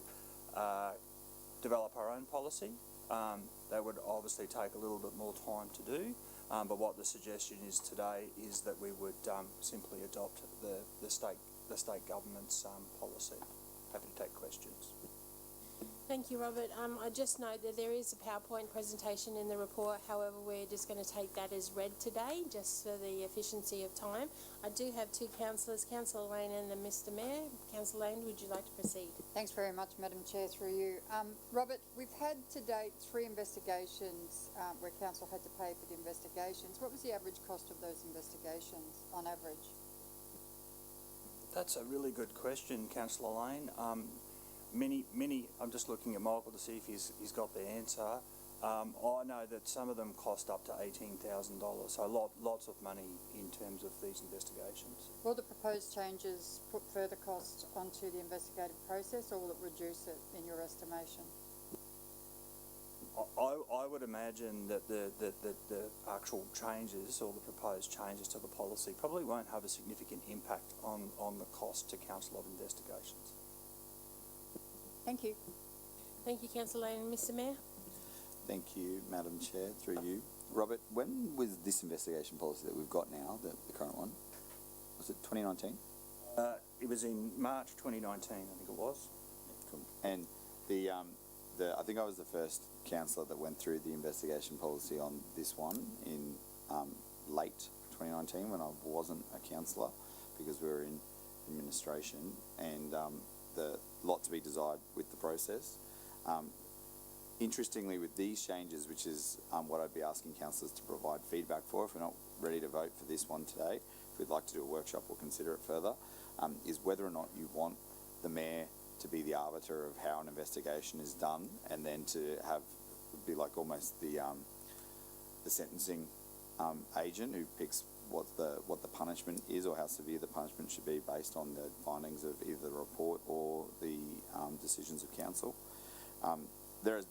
develop our own policy. That would obviously take a little bit more time to do. But what the suggestion is today is that we would simply adopt the state government's policy. Happy to take questions. Thank you, Robert. I just note that there is a PowerPoint presentation in the report. However, we're just going to take that as read today, just for the efficiency of time. I do have two councillors, Councillor Lane and then Mr Mayor. Councillor Lane, would you like to proceed? Thanks very much, Madam Chair, through you. Robert, we've had to date 3 investigations where council had to pay for the investigations. What was the average cost of those investigations on average? That's a really good question, Councillor Lane. Many, I'm just looking at Michael to see if he's got the answer. I know that some of them cost up to $18,000, so lots of money in terms of these investigations. Will the proposed changes put further cost onto the investigative process, or will it reduce it in your estimation? I would imagine that the actual changes or the proposed changes to the policy probably won't have a significant impact on the cost to Council of Investigations. Thank you. Thank you, Councillor Lane. Mr Mayor? Thank you, Madam Chair, through you. Robert, when was this investigation policy that we've got now, the current one? Was it 2019? It was in March 2019, I think it was. Cool. And I think I was the first councillor that went through the investigation policy on this one in late 2019 when I wasn't a councillor, because we were in administration, and the lot to be desired with the process. Interestingly, with these changes, which is what I'd be asking councillors to provide feedback for, if we're not ready to vote for this one today, if we'd like to do a workshop, we'll consider it further, is whether or not you want the mayor to be the arbiter of how an investigation is done, and then to be like almost the sentencing agent who picks what the punishment is, or how severe the punishment should be based on the findings of either the report or the decisions of council. There are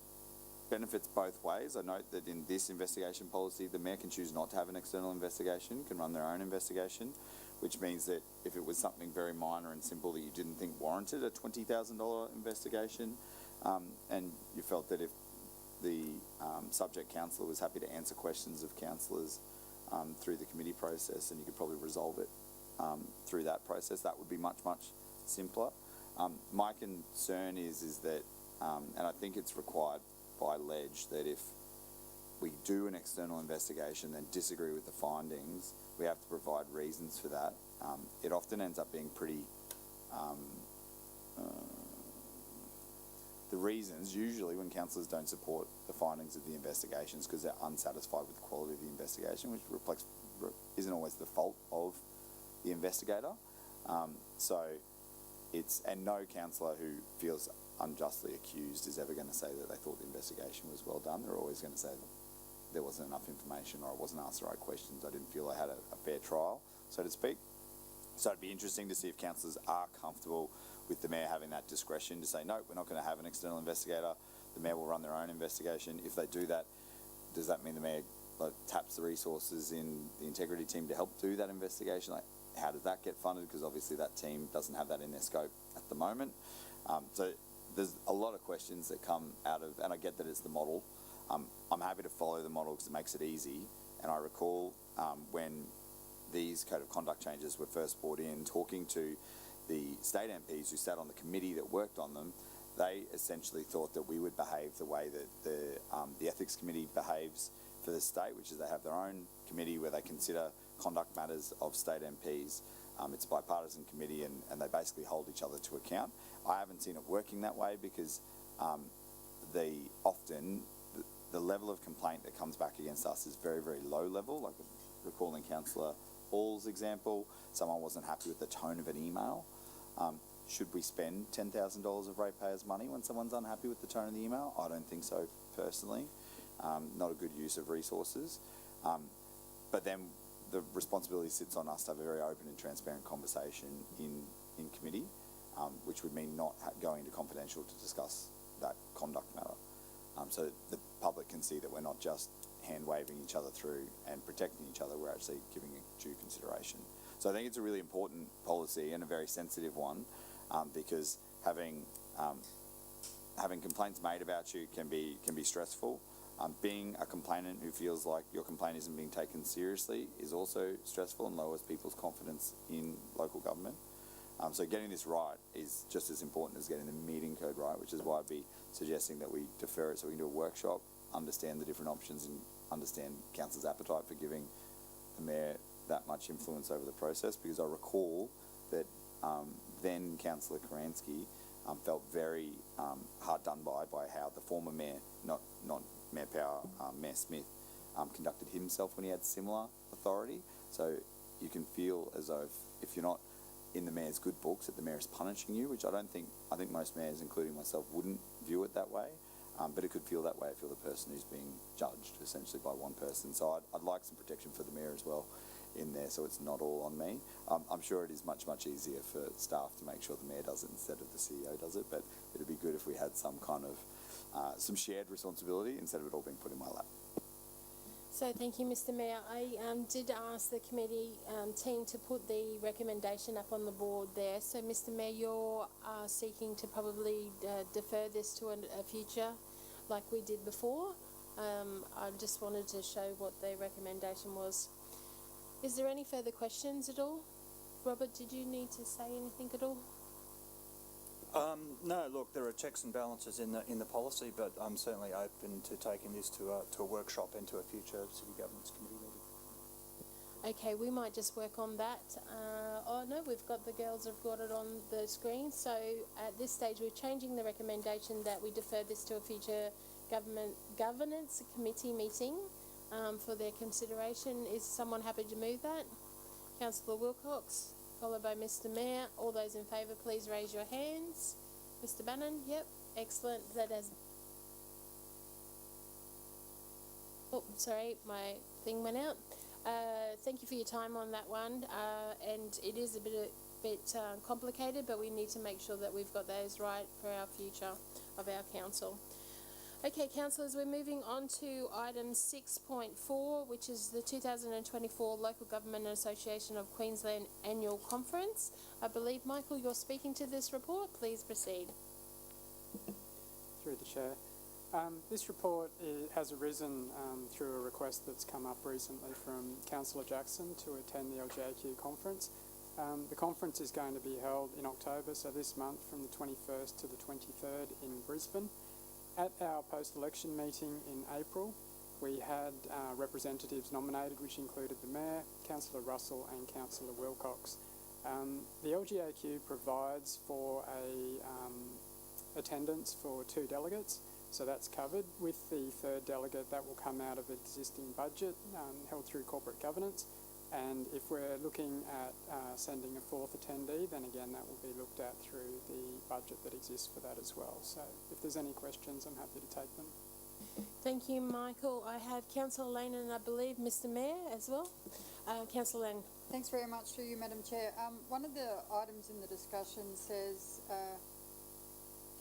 benefits both ways. I note that in this investigation policy, the mayor can choose not to have an external investigation, can run their own investigation, which means that if it was something very minor and simple that you didn't think warranted a $20,000 investigation, and you felt that if the subject councillor was happy to answer questions of councillors through the committee process, and you could probably resolve it through that process, that would be much simpler. My concern is that, and I think it's required by ledge, that if we do an external investigation and disagree with the findings, we have to provide reasons for that. It often ends up being pretty, the reasons usually when councillors don't support the findings of the investigations because they're unsatisfied with the quality of the investigation, which isn't always the fault of the investigator. And no councillor who feels unjustly accused is ever going to say that they thought the investigation was well done. They're always going to say that there wasn't enough information, or I wasn't asked the right questions, I didn't feel I had a fair trial, so to speak. So it'd be interesting to see if councillors are comfortable with the mayor having that discretion to say, no, we're not going to have an external investigator, the mayor will run their own investigation. If they do that, does that mean the mayor taps the resources in the integrity team to help do that investigation? Like, how does that get funded? Because obviously that team doesn't have that in their scope at the moment. So there's a lot of questions that come out of, and I get that it's the model. I'm happy to follow the model because it makes it easy. And I recall when these code of conduct changes were first brought in, talking to the state MPs who sat on the committee that worked on them, they essentially thought that we would behave the way that the ethics committee behaves for the state, which is they have their own committee where they consider conduct matters of state MPs. It's a bipartisan committee, and they basically hold each other to account. I haven't seen it working that way because the level of complaint that comes back against us is very, very low level. Like recalling Councillor Hall's example, someone wasn't happy with the tone of an email. Should we spend $10,000 of ratepayers' money when someone's unhappy with the tone of the email? I don't think so, personally. Not a good use of resources. But then the responsibility sits on us to have a very open and transparent conversation in committee, which would mean not going to confidential to discuss that conduct matter. So the public can see that we're not just hand-waving each other through and protecting each other, we're actually giving it due consideration. So I think it's a really important policy and a very sensitive one, because having complaints made about you can be stressful. Being a complainant who feels like your complaint isn't being taken seriously is also stressful and lowers people's confidence in local government. So getting this right is just as important as getting the meeting code right, which is why I'd be suggesting that we defer it so we can do a workshop, understand the different options and understand council's appetite for giving the mayor that much influence over the process, because I recall that then Councillor Karansky felt very hard done by how the former mayor, not Mayor Power, Mayor Smith, conducted himself when he had similar authority. So you can feel as though if you're not in the mayor's good books, that the mayor is punishing you, which I think most mayors, including myself, wouldn't view it that way. But it could feel that way if you're the person who's being judged essentially by one person. So I'd like some protection for the mayor as well in there, so it's not all on me. I'm sure it is much easier for staff to make sure the mayor does it instead of the CEO does it, but it'd be good if we had some kind of some shared responsibility instead of it all being put in my lap. So thank you, Mr. Mayor. I did ask the committee team to put the recommendation up on the board there. So, Mr. Mayor, you're seeking to probably defer this to a future, like we did before. I just wanted to show what the recommendation was. Is there any further questions at all? Robert, did you need to say anything at all? No, look, there are checks and balances in the policy, but I'm certainly open to taking this to a workshop and to a future City Governance Committee meeting. Okay, we might just work on that. Oh no, we've got the girls have got it on the screen. So at this stage, we're changing the recommendation that we defer this to a future governance committee meeting for their consideration. Is someone happy to move that? Councillor Wilcox, followed by Mr. Mayor. All those in favour, please raise your hands. Mr. Bannon, yep, excellent. That has. Oh, sorry, my thing went out. Thank you for your time on that one. And it is a bit complicated, but we need to make sure that we've got those right for our future of our council. Okay, councillors, we're moving on to item 6.4, which is the 2024 Local Government Association of Queensland Annual Conference. I believe, Michael, you're speaking to this report. Please proceed. Through the chair. This report has arisen through a request that's come up recently from Councillor Jackson to attend the LGAQ conference. The conference is going to be held in October, so this month, from the 21st to the 23rd in Brisbane. At our post-election meeting in April, we had representatives nominated, which included the Mayor, Councillor Russell and Councillor Wilcox. The LGAQ provides for attendance for 2 delegates, so that's covered. With the 3rd delegate, that will come out of existing budget held through corporate governance. And if we're looking at sending a 4th attendee, then again that will be looked at through the budget that exists for that as well. So if there's any questions, I'm happy to take them. Thank you, Michael. I have Councillor Lane and I believe Mr. Mayor as well. Councillor Lane. Thanks very much through you, Madam Chair. One of the items in the discussion says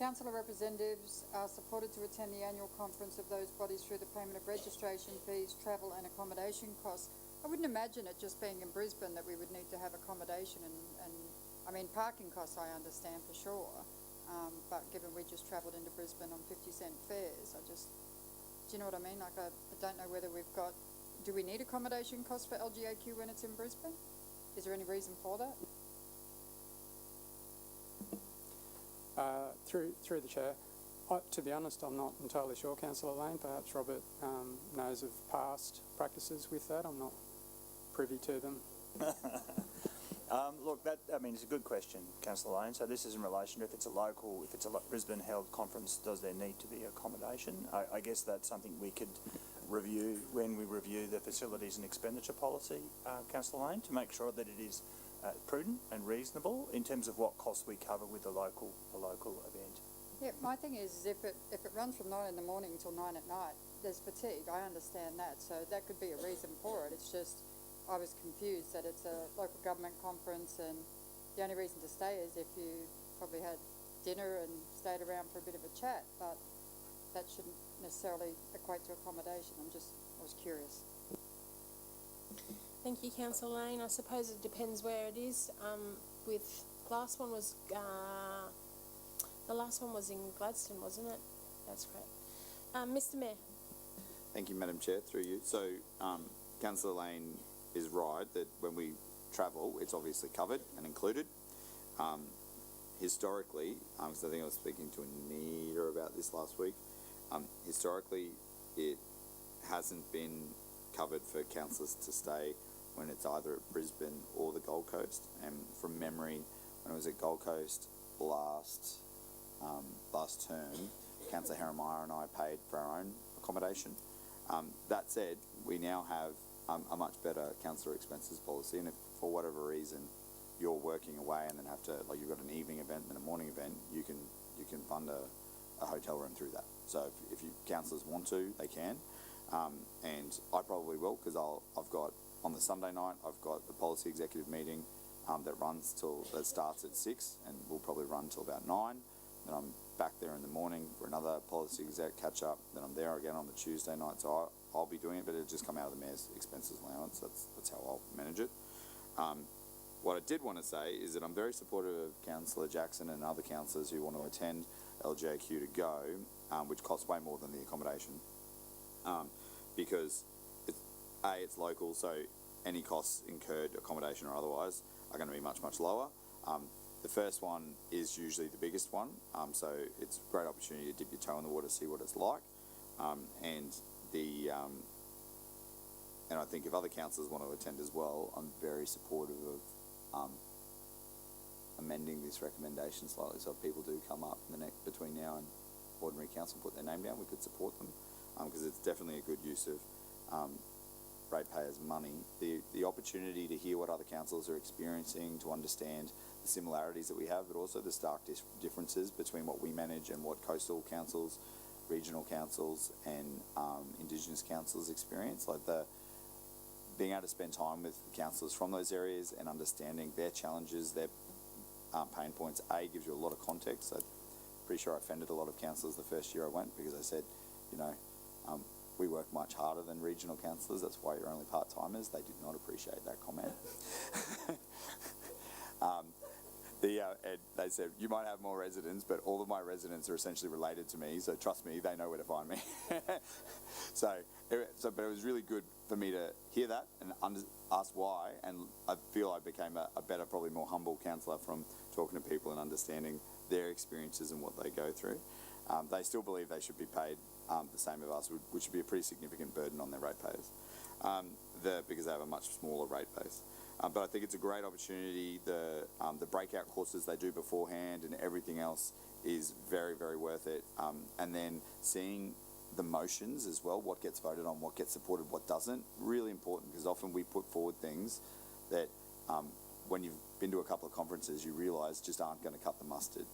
councillor representatives are supported to attend the annual conference of those bodies through the payment of registration fees, travel and accommodation costs. I wouldn't imagine it just being in Brisbane that we would need to have accommodation and I mean parking costs I understand for sure, but given we just travelled into Brisbane on 50-cent fares, do you know what I mean? Like I don't know whether do we need accommodation costs for LGAQ when it's in Brisbane? Is there any reason for that? Through the chair. To be honest, I'm not entirely sure, Councillor Lane. Perhaps Robert knows of past practices with that. I'm not privy to them. Look, it's a good question, Councillor Lane. So this is in relation to if it's a Brisbane held conference, does there need to be accommodation? I guess that's something we could review when we review the facilities and expenditure policy, Councillor Lane, to make sure that it is prudent and reasonable in terms of what costs we cover with a local event. Yeah, my thing is if it runs from 9 in the morning till 9 at night, there's fatigue. I understand that, so that could be a reason for it. It's just I was confused that it's a local government conference and the only reason to stay is if you probably had dinner and stayed around for a bit of a chat, but that shouldn't necessarily equate to accommodation. I was curious. Thank you, Councillor Lane. I suppose it depends where it is. The last one was in Gladstone, wasn't it? That's correct. Mr. Mayor. Thank you, Madam Chair, through you. So, Councillor Lane is right that when we travel, it's obviously covered and included. historically, because I think I was speaking to Anita about this last week, historically it hasn't been covered for councillors to stay when it's either at Brisbane or the Gold Coast. And from memory, when I was at Gold Coast last term, Councillor Heremiah and I paid for our own accommodation. That said, we now have a much better councillor expenses policy, and if for whatever reason you're working away and then have to, like, you've got an evening event and a morning event, you can fund a hotel room through that. So if you councillors want to, they can, and I probably will, because I've got on the Sunday night I've got the policy executive meeting that starts at 6 and will probably run till about 9. Then I'm back there in the morning for another policy exec catch up. Then I'm there again on the Tuesday night. So I'll be doing it, but it'll just come out of the mayor's expenses allowance. That's how I'll manage it. What I did want to say is that I'm very supportive of Councillor Jackson and other councillors who want to attend LGAQ to go, which costs way more than the accommodation, because it's local, so any costs incurred, accommodation or otherwise, are going to be much, much lower. The first one is usually the biggest one, so it's a great opportunity to dip your toe in the water, see what it's like, and I think if other councillors want to attend as well, I'm very supportive of amending this recommendation slightly, so if people do come up in the between now and ordinary council put their name down, we could support them, because it's definitely a good use of ratepayers' money. The opportunity to hear what other councils are experiencing, to understand the similarities that we have, but also the stark differences between what we manage and what coastal councils, regional councils and Indigenous councils experience. Like being able to spend time with councillors from those areas and understanding their challenges, their pain points, gives you a lot of context. So pretty sure I offended a lot of councillors the first year I went, because I said, we work much harder than regional councillors, that's why you're only part-timers. They did not appreciate that comment. And they said, you might have more residents, but all of my residents are essentially related to me, so trust me, they know where to find me. But it was really good for me to hear that and ask why, and I feel I became a better, probably more humble councillor from talking to people and understanding their experiences and what they go through. They still believe they should be paid the same as us, which would be a pretty significant burden on their ratepayers, because they have a much smaller rate base. But I think it's a great opportunity. The breakout courses they do beforehand and everything else is very, very worth it. And then seeing the motions as well, what gets voted on, what gets supported, what doesn't, really important, because often we put forward things that when you've been to a couple of conferences, you realise just aren't going to cut the mustard.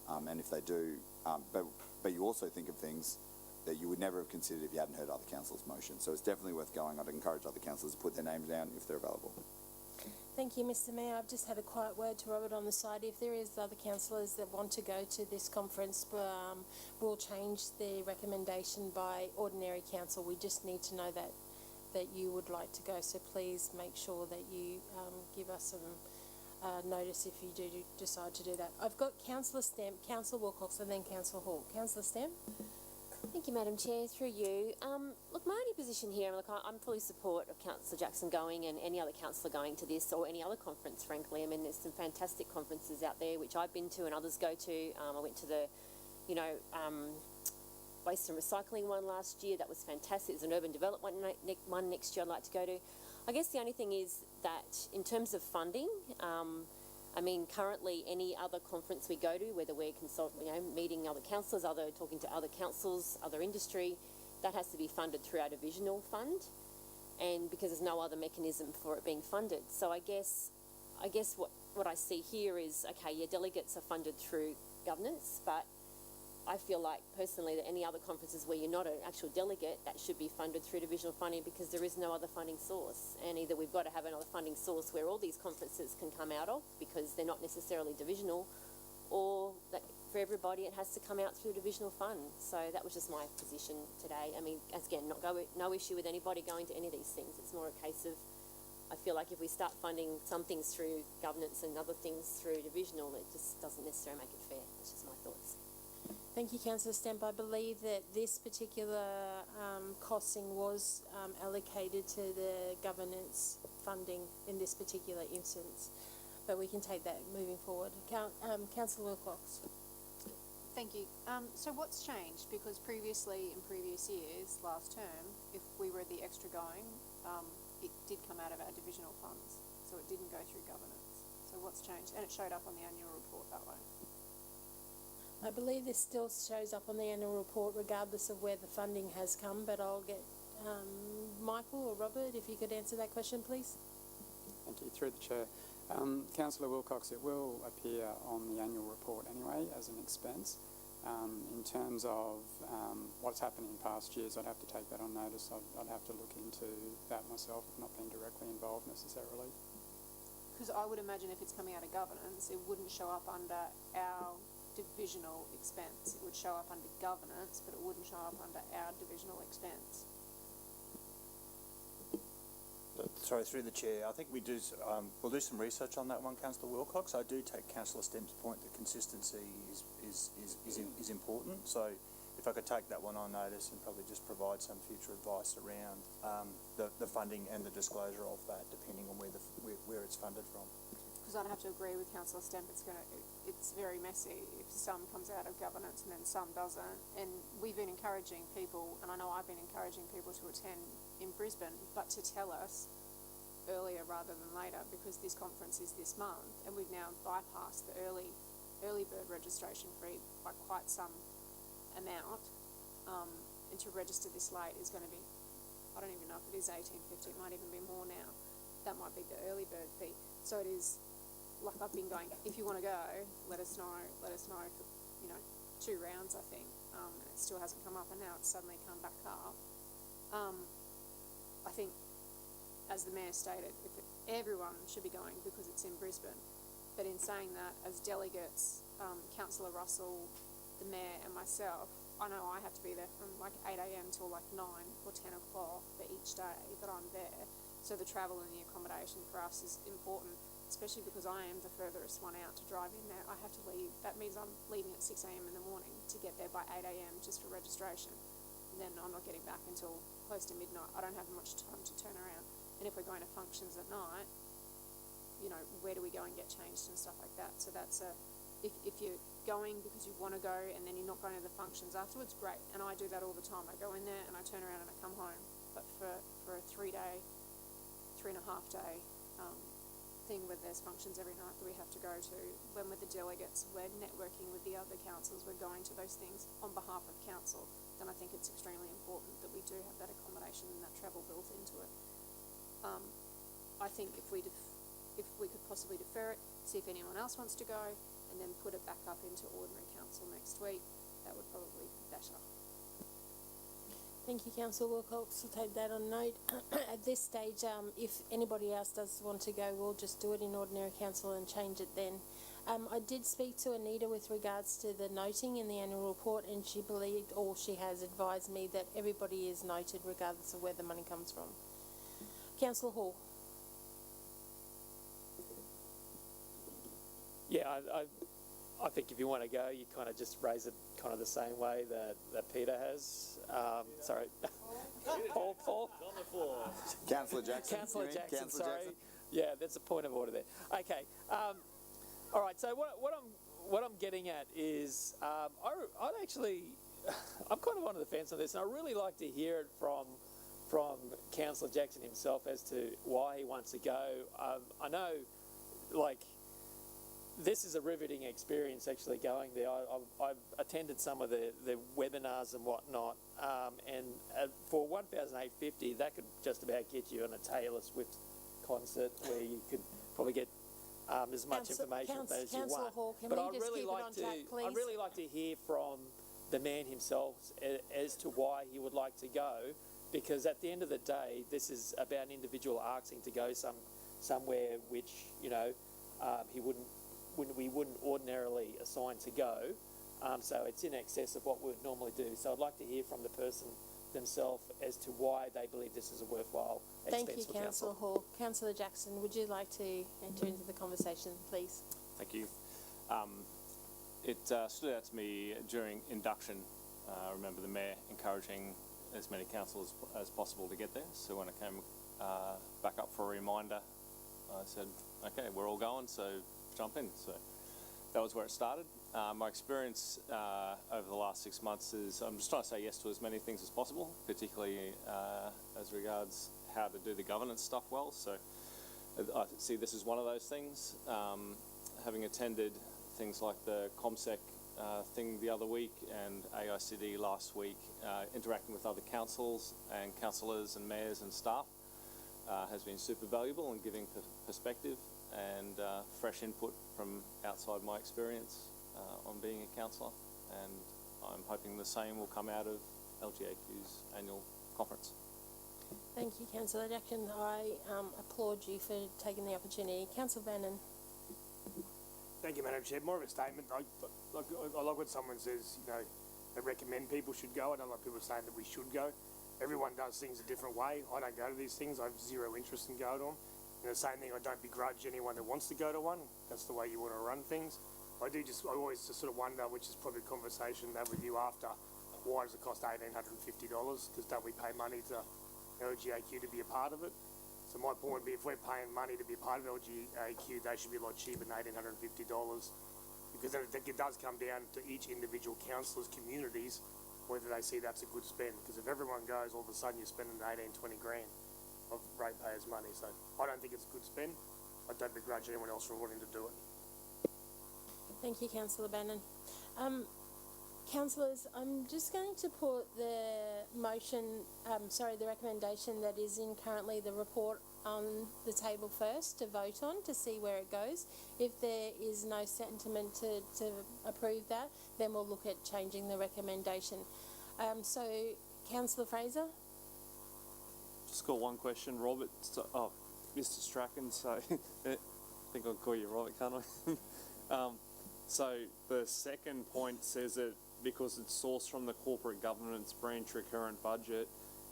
And if they do, but you also think of things that you would never have considered if you hadn't heard other councillors' motions. So it's definitely worth going. I'd encourage other councillors to put their names down if they're available. Thank you, Mr. Mayor. I've just had a quiet word to Robert on the side. If there is other councillors that want to go to this conference, we'll change the recommendation by ordinary council. We just need to know that you would like to go. So please make sure that you give us some notice if you do decide to do that. I've got Councillor Stamp, Councillor Wilcox, and then Councillor Hall. Councillor Stamp. Thank you, Madam Chair. Through you. Look, my only position here, I'm fully support of Councillor Jackson going and any other councillor going to this or any other conference, frankly. I mean, there's some fantastic conferences out there which I've been to and others go to. I went to the, waste and recycling one last year. That was fantastic. There's an urban development one next year I'd like to go to. I guess the only thing is that in terms of funding, currently any other conference we go to, whether we're meeting other councillors, talking to other councils, other industry, that has to be funded through our divisional fund, and because there's no other mechanism for it being funded. So I guess what I see here is, delegates are funded through governance, but I feel like personally that any other conferences where you're not an actual delegate, that should be funded through divisional funding, because there is no other funding source. And either we've got to have another funding source where all these conferences can come out of, because they're not necessarily divisional, or that for everybody it has to come out through divisional fund. So that was just my position today. Again, no issue with anybody going to any of these things. It's more a case of, I feel like if we start funding some things through governance and other things through divisional, it just doesn't necessarily make it fair. That's just my thoughts. Thank you, Councillor Stamp. I believe that this particular costing was allocated to the governance funding in this particular instance. but we can take that moving forward. Councillor Wilcox. Thank you. So what's changed? Because previously, in previous years, last term, if we were the extra going, it did come out of our divisional funds, so it didn't go through governance. So what's changed? And it showed up on the annual report that way. I believe this still shows up on the annual report regardless of where the funding has come, but I'll get Michael or Robert, if you could answer that question, please. Thank you. Through the chair. Councillor Wilcox, it will appear on the annual report anyway as an expense. In terms of what's happened in past years, I'd have to take that on notice. I'd have to look into that myself, not being directly involved necessarily. Because I would imagine if it's coming out of governance, it wouldn't show up under our divisional expense. It would show up under governance, but it wouldn't show up under our divisional expense. Sorry, through the chair, I think we'll do some research on that one, Councillor Wilcox. I do take Councillor Stemp's point that consistency is important. So if I could take that one on notice and probably just provide some future advice around the funding and the disclosure of that, depending on where it's funded from. Because I'd have to agree with Councillor Stemp. It's very messy if some comes out of governance and then some doesn't. And we've been encouraging people, and I know I've been encouraging people to attend in Brisbane, but to tell us earlier rather than later, because this conference is this month, and we've now bypassed the early bird registration fee by quite some amount. And to register this late is going to be, I don't even know if it is $18.50. It might even be more now. That might be the early bird fee. So it is. Like I've been going, if you want to go, let us know for, 2 rounds, I think, and it still hasn't come up, and now it's suddenly come back up. I think, as the Mayor stated, everyone should be going because it's in Brisbane, but in saying that, as delegates, Councillor Russell, the Mayor and myself, I know I have to be there from like 8 a.m. till like 9 or 10 o'clock for each day that I'm there, so the travel and the accommodation for us is important. Especially because I am the furthest one out to drive in there. I have to leave. That means I'm leaving at 6 a.m. in the morning to get there by 8 a.m. just for registration. And then I'm not getting back until close to midnight. I don't have much time to turn around. And if we're going to functions at night, where do we go and get changed and stuff like that? So that's if you're going because you want to go and then you're not going to the functions afterwards, great. And I do that all the time. I go in there and I turn around and I come home. But for a 3-day, 3.5-day thing where there's functions every night that we have to go to, when we're the delegates, we're networking with the other councils, we're going to those things on behalf of council, then I think it's extremely important that we do have that accommodation and that travel built into it. I think if we could possibly defer it, see if anyone else wants to go, and then put it back up into ordinary council next week, that would probably be better. Thank you, Councillor Wilcox. We'll take that on note. At this stage, if anybody else does want to go, we'll just do it in ordinary council and change it then. I did speak to Anita with regards to the noting in the annual report, and she believed, or she has advised me, that everybody is noted regardless of where the money comes from. Councillor Hall. Yeah, I think if you want to go, you kind of just raise it kind of the same way that Peter has. Sorry. Paul. On the floor. Councillor Jackson. Councillor Jackson, Councillor sorry. Jackson. Yeah, that's a point of order there. Okay. All right. So what I'm getting at is I'm kind of on the fence on this, and I really like to hear it from Councillor Jackson himself as to why he wants to go. I know, this is a riveting experience actually going there. I've attended some of the webinars and whatnot, and for $1,850, that could just about get you on a Taylor Swift concert where you could probably get as much information as you want. Hall, can but we I'd just really keep it like on to. track, please? I'd really like to hear from the man himself as to why he would like to go, because at the end of the day, this is about an individual asking to go somewhere which we wouldn't ordinarily assign to go. So it's in excess of what we would normally do. So I'd like to hear from the person themselves as to why they believe this is a worthwhile expense Thank you, for Councillor Hall. Councillor Jackson, would you like to enter into the conversation, please? Thank you. It stood out to me during induction. I remember the Mayor encouraging as many councillors as possible to get there. So when I came back up for a reminder, I said, okay, we're all going, so jump in. So that was where it started. My experience over the last 6 months is I'm just trying to say yes to as many things as possible, particularly as regards how to do the governance stuff well. So I see this as one of those things. Having attended things like the ComSec thing the other week and AICD last week, interacting with other councils and councillors and mayors and staff has been super valuable in giving perspective and fresh input from outside my experience on being a councillor, and I'm hoping the same will come out of LGAQ's annual conference. Thank you, Councillor Jackson. I applaud you for taking the opportunity. Councillor Bannon. Thank you, Madam Chair. More of a statement. I like when someone says, you know, they recommend people should go. I don't like people saying that we should go. Everyone does things a different way. I don't go to these things. I have zero interest in going to them. And the same thing, I don't begrudge anyone that wants to go to one. That's the way you want to run things. I always just sort of wonder, which is probably a conversation that with you after, why does it cost $1,850? Because don't we pay money to LGAQ to be a part of it? So my point would be, if we're paying money to be a part of LGAQ, they should be a lot cheaper than $1,850, because then it does come down to each individual councillor's communities whether they see that's a good spend. Because if everyone goes, all of a sudden you're spending 18, 20 grand of ratepayers' money. So I don't think it's a good spend. I don't begrudge anyone else for wanting to do it. Thank you, Councillor Bannon. Councillors, I'm just going to put the the recommendation that is in currently the report on the table first to vote on to see where it goes. If there is no sentiment to approve that, then we'll look at changing the recommendation. So, Councillor Fraser? Just got one question, Robert. Mr. Strachan, so I think I'll call you Robert, can't I? So the second point says that because it's sourced from the corporate governance branch recurrent budget,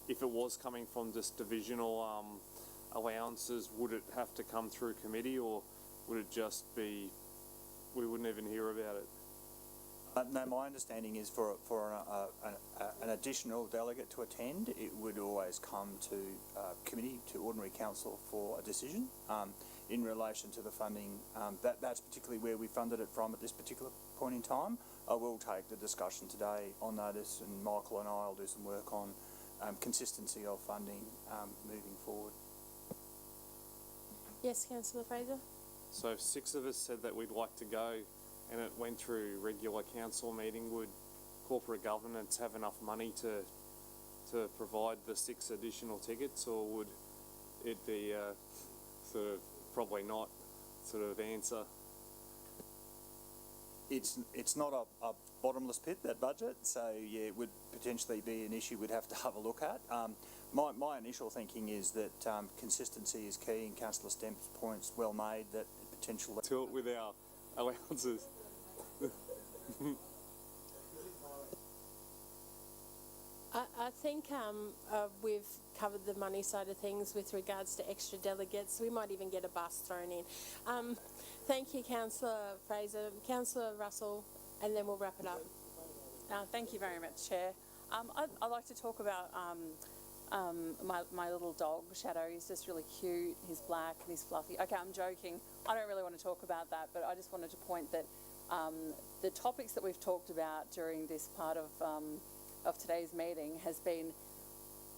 if it was coming from just divisional allowances, would it have to come through committee, or would it just be, we wouldn't even hear about it? No, my understanding is for an additional delegate to attend, it would always come to committee, to ordinary council for a decision. In relation to the funding, that's particularly where we funded it from at this particular point in time. I will take the discussion today on notice, and Michael and I will do some work on consistency of funding moving forward. Yes, Councillor Fraser? So if 6 of us said that we'd like to go and it went through regular council meeting, would corporate governance have enough money to provide the 6 additional tickets, or would it be sort of probably not sort of answer? It's not a bottomless pit, that budget, so yeah, it would potentially be an issue we'd have to have a look at. My initial thinking is that consistency is key, and Councillor Stemp's point's well made that potentially tilt with our allowances. I think we've covered the money side of things with regards to extra delegates. We might even get a bus thrown in. Thank you, Councillor Fraser. Councillor Russell, and then we'll wrap it up. Thank you very much, Chair. I'd like to talk about my little dog, Shadow. He's just really cute. He's black and he's fluffy. Okay, I'm joking. I don't really want to talk about that, but I just wanted to point that the topics that we've talked about during this part of today's meeting has been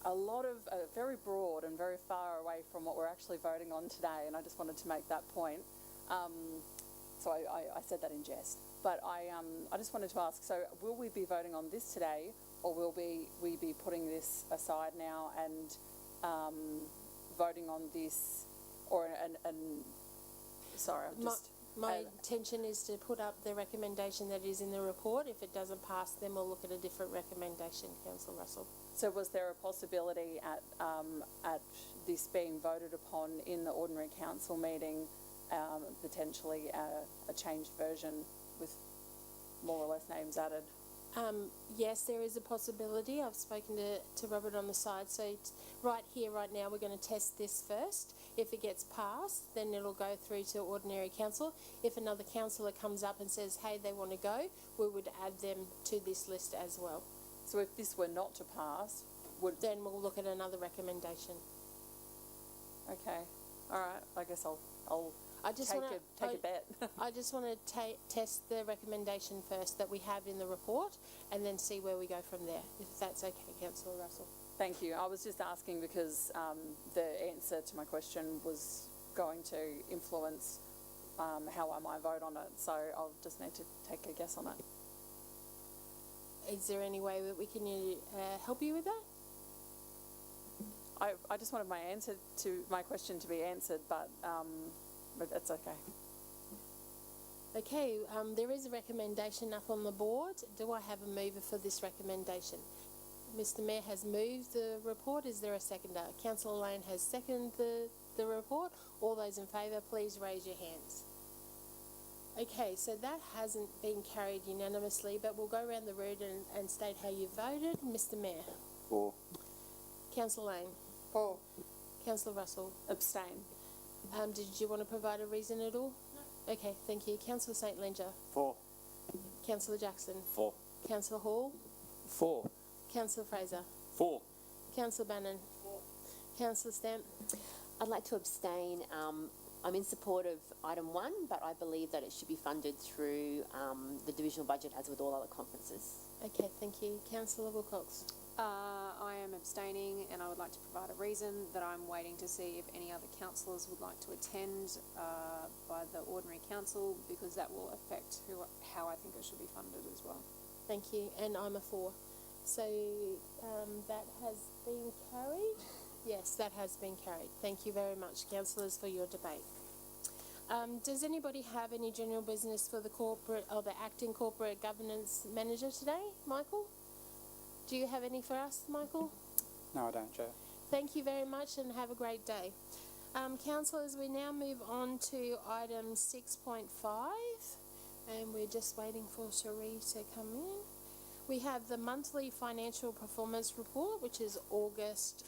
a lot of very broad and very far away from what we're actually voting on today, and I just wanted to make that point. So I said that in jest, but I just wanted to ask, so will we be voting on this today, or will we be putting this aside now and voting on this, or sorry, I'm just... My intention is to put up the recommendation that is in the report. If it doesn't pass, then we'll look at a different recommendation, Councillor Russell. So was there a possibility at this being voted upon in the ordinary council meeting, potentially a changed version with more or less names added? Yes, there is a possibility. I've spoken to Robert on the side. So right here, right now, we're going to test this first. If it gets passed, then it'll go through to ordinary council. If another councillor comes up and says, hey, they want to go, we would add them to this list as well. So if this were not to pass, then we'll look at another recommendation. Okay. All right. I guess I just take want a take a bet. I just want to test the recommendation first that we have in the report, and then see where we go from there. If that's okay, Councillor Russell. Thank you. I was just asking because the answer to my question was going to influence how I might vote on it. So I'll just need to take a guess on it. Is there any way that we can help you with that? I just wanted my question to be answered, but that's okay. Okay, there is a recommendation up on the board. Do I have a mover for this recommendation? Mr. Mayor has moved the report. Is there a seconder? Councillor Lane has seconded the report. All those in favour, please raise your hands. Okay, so that hasn't been carried unanimously, but we'll go around the room and state how you voted. Mr. Mayor. For. Councillor Lane. For. Councillor Russell. Abstain. Did you want to provide a reason at all? No. Okay, thank you. Councillor St. Leger. For. Councillor Jackson. For. Councillor Hall. For. Councillor Fraser. For. Councillor Bannon. Councillor Stamp. I'd like to abstain. I'm in support of item 1, but I believe that it should be funded through the divisional budget as with all other conferences. Okay, thank you. Councillor Wilcox. I am abstaining, and I would like to provide a reason that I'm waiting to see if any other councillors would like to attend by the ordinary council, because that will affect how I think it should be funded as well. Thank you, and I'm a 4. So that has been carried? Yes, that has been carried. Thank you very much, councillors, for your debate. Does anybody have any general business for the corporate or the acting corporate governance manager today, Michael? Do you have any for us, Michael? No, I don't, Chair. Thank you very much and have a great day. Councillors, we now move on to item 6.5, and we're just waiting for Cherie to come in. We have the monthly financial performance report, which is August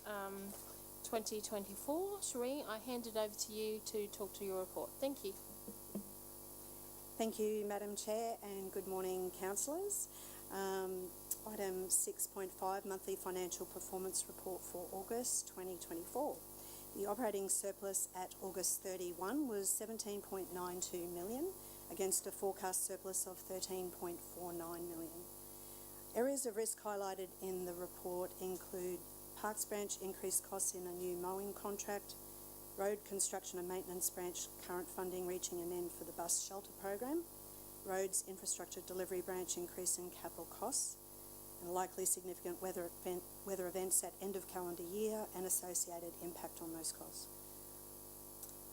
2024. Cherie, I hand it over to you to talk to your report. Thank you. Thank you, Madam Chair, and good morning, councillors. Item 6.5, monthly financial performance report for August 2024. The operating surplus at August 31 was 17.92 million against a forecast surplus of 13.49 million. Areas of risk highlighted in the report include Parks Branch increased costs in a new mowing contract, road construction and maintenance branch current funding reaching an end for the bus shelter program, roads infrastructure delivery branch increase in capital costs, and likely significant weather events at end of calendar year and associated impact on those costs.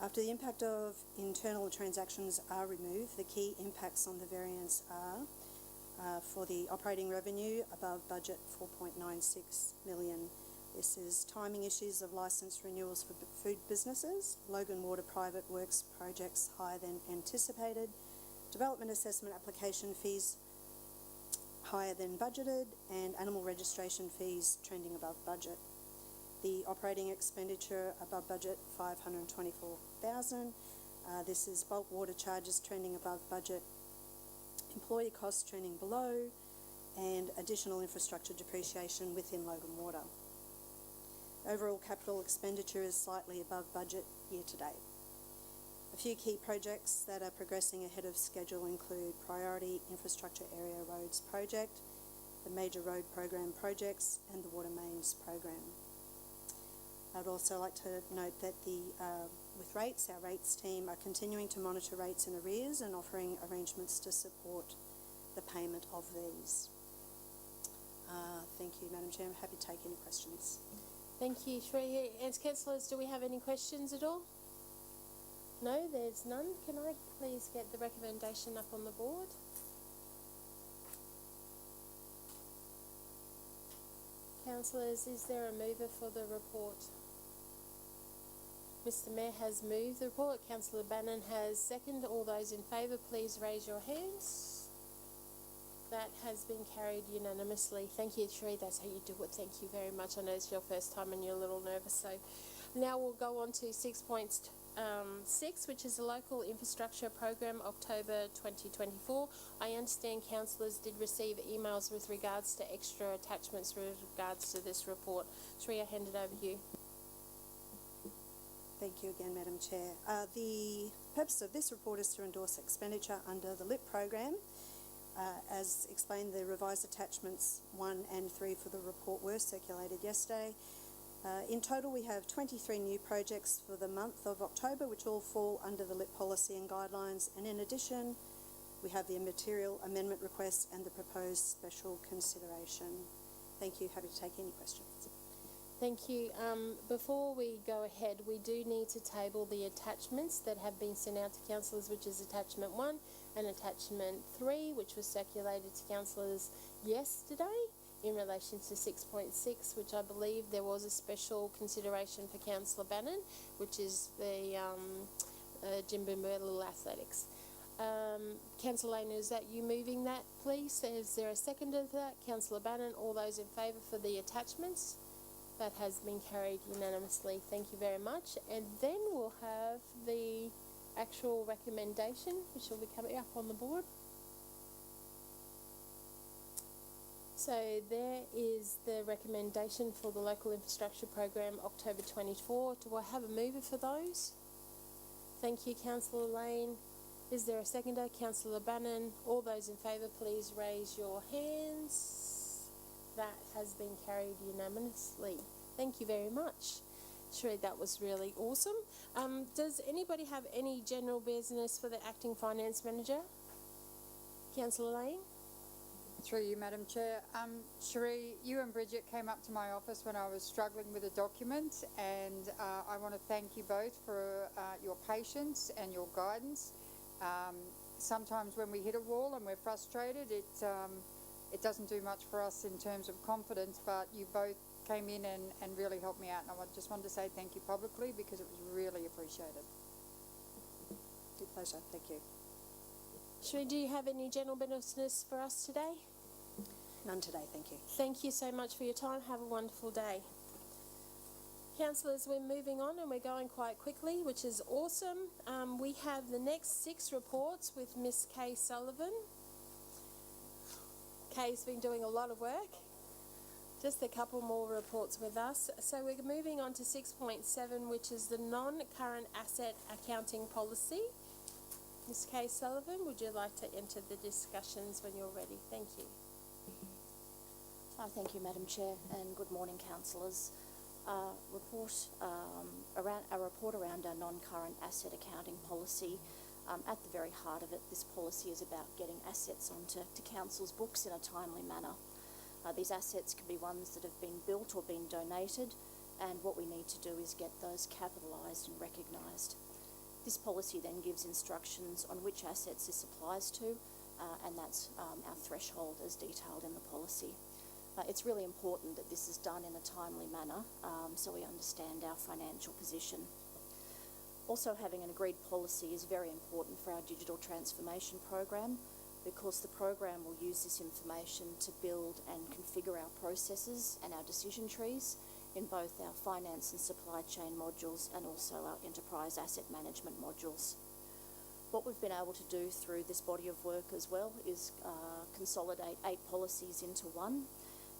After the impact of internal transactions are removed, the key impacts on the variance are for the operating revenue above budget 4.96 million. This is timing issues of licence renewals for food businesses, Logan Water private works projects higher than anticipated, development assessment application fees higher than budgeted, and animal registration fees trending above budget. The operating expenditure above budget 524,000. This is bulk water charges trending above budget, employee costs trending below, and additional infrastructure depreciation within Logan Water. Overall capital expenditure is slightly above budget year to date. A few key projects that are progressing ahead of schedule include Priority Infrastructure Area Roads Project, the Major Road Program projects, and the Water Mains Program. I'd also like to note that with rates, our rates team are continuing to monitor rates in arrears and offering arrangements to support the payment of these. Thank you, Madam Chair. I'm happy to take any questions. Thank you, Shreya. As councillors, do we have any questions at all? No, there's none. Can I please get the recommendation up on the board? Councillors, is there a mover for the report? Mr. Mayor has moved the report. Councillor Bannon has seconded. All those in favour, please raise your hands. That has been carried unanimously. Thank you, Sheree. That's how you do it. Thank you very much. I know it's your first time and you're a little nervous. So now we'll go on to 6.6, which is the Local Infrastructure Program, October 2024. I understand councillors did receive emails with regards to extra attachments with regards to this report. Sheree, I hand it over to you. Thank you again, Madam Chair. The Purpose of this report is to endorse expenditure under the LIP program. As explained, the revised attachments 1 and 3 for the report were circulated yesterday. In total, we have 23 new projects for the month of October, which all fall under the LIP policy and guidelines. And in addition, we have the material amendment request and the proposed special consideration. Thank you. Happy to take any questions. Thank you. Before we go ahead, we do need to table the attachments that have been sent out to councillors, which is attachment 1 and attachment 3, which was circulated to councillors yesterday in relation to 6.6, which I believe there was a special consideration for Councillor Bannon, which is the Jimboomboo Little Athletics. Councillor Lane, is that you moving that, please? Is there a seconder to that? Councillor Bannon, all those in favour for the attachments? That has been carried unanimously. Thank you very much. And then we'll have the actual recommendation, which will be coming up on the board. So there is the recommendation for the Local Infrastructure Program October 24. Do I have a mover for those? Thank you, Councillor Lane. Is there a seconder? Councillor Bannon. All those in favour, please raise your hands. That has been carried unanimously. Thank you very much. Sheree, that was really awesome. Does anybody have any general business for the Acting Finance Manager? Councillor Lane? Through you, Madam Chair. Sheree, you and Bridget came up to my office when I was struggling with a document, and I want to thank you both for your patience and your guidance. Sometimes when we hit a wall and we're frustrated, it doesn't do much for us in terms of confidence, but you both came in and really helped me out, and I just wanted to say thank you publicly because it was really appreciated. Good pleasure. Thank you. Sheree, do you have any general business for us today? None today, thank you. Thank you so much for your time. Have a wonderful day. Councillors, we're moving on and we're going quite quickly, which is awesome. We have the next 6 reports with Miss Kay Sullivan. Kay's been doing a lot of work. Just a couple more reports with us. So we're moving on to 6.7, which is the non-current asset accounting policy. Ms. Kay Sullivan, would you like to enter the discussions when you're ready? Thank you. Thank you, Madam Chair, and good morning, councillors. A report around our non-current asset accounting policy. At the very heart of it, this policy is about getting assets onto council's books in a timely manner. These assets can be ones that have been built or been donated, and what we need to do is get those capitalised and recognised. This policy then gives instructions on which assets this applies to, and that's our threshold as detailed in the policy. It's really important that this is done in a timely manner, so we understand our financial position. Also, having an agreed policy is very important for our digital transformation program, because the program will use this information to build and configure our processes and our decision trees in both our finance and supply chain modules and also our enterprise asset management modules. What we've been able to do through this body of work as well is consolidate 8 policies into one,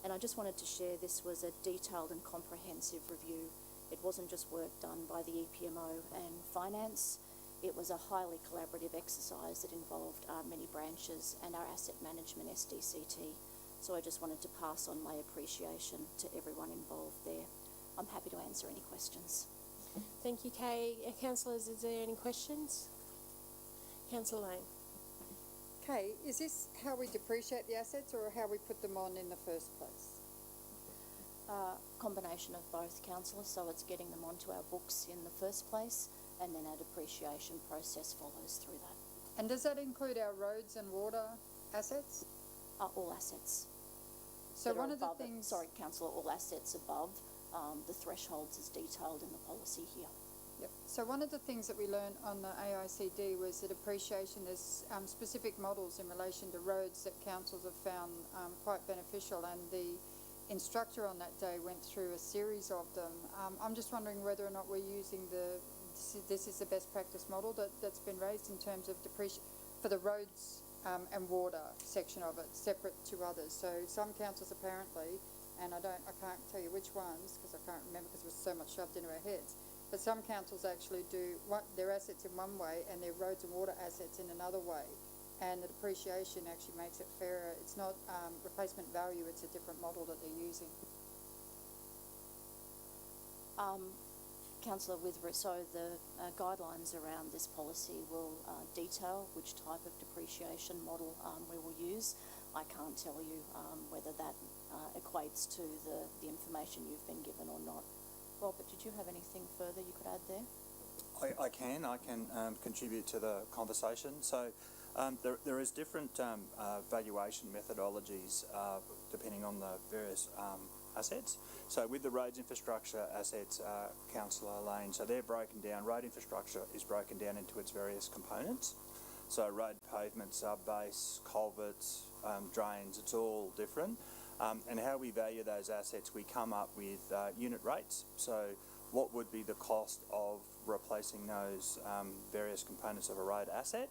and I just wanted to share this was a detailed and comprehensive review. It wasn't just work done by the EPMO and finance. It was a highly collaborative exercise that involved many branches and our asset management SDCT. So I just wanted to pass on my appreciation to everyone involved there. I'm happy to answer any questions. Thank you, Kay. Councillors, is there any questions? Councillor Lane. Kay, is this how we depreciate the assets or how we put them on in the first place? Combination of both, councillors, so it's getting them onto our books in the first place, and then our depreciation process follows through that. And does that include our roads and water assets? All assets. So one of the things... Sorry, councillor, all assets above the thresholds as detailed in the policy here. Yep. So one of the things that we learned on the AICD was that appreciation, there's specific models in relation to roads that councils have found quite beneficial, and the instructor on that day went through a series of them. I'm just wondering whether or not we're using this is the best practice model that's been raised in terms of depreciation for the roads and water section of it, separate to others. So some councils apparently, and I can't tell you which ones because I can't remember because it was so much shoved into our heads, but some councils actually do their assets in one way and their roads and water assets in another way. And the depreciation actually makes it fairer. It's not replacement value, it's a different model that they're using. Councillor Witherow, so the guidelines around this policy will detail which type of depreciation model we will use. I can't tell you whether that equates to the information you've been given or not. Robert, did you have anything further you could add there? I can contribute to the conversation. So there is different valuation methodologies depending on the various assets. So with the roads infrastructure assets, Councillor Lane, so they're broken down, road infrastructure is broken down into its various components. So road pavement, sub-base, culverts, drains, it's all different. And how we value those assets, we come up with unit rates. So what would be the cost of replacing those various components of a road asset?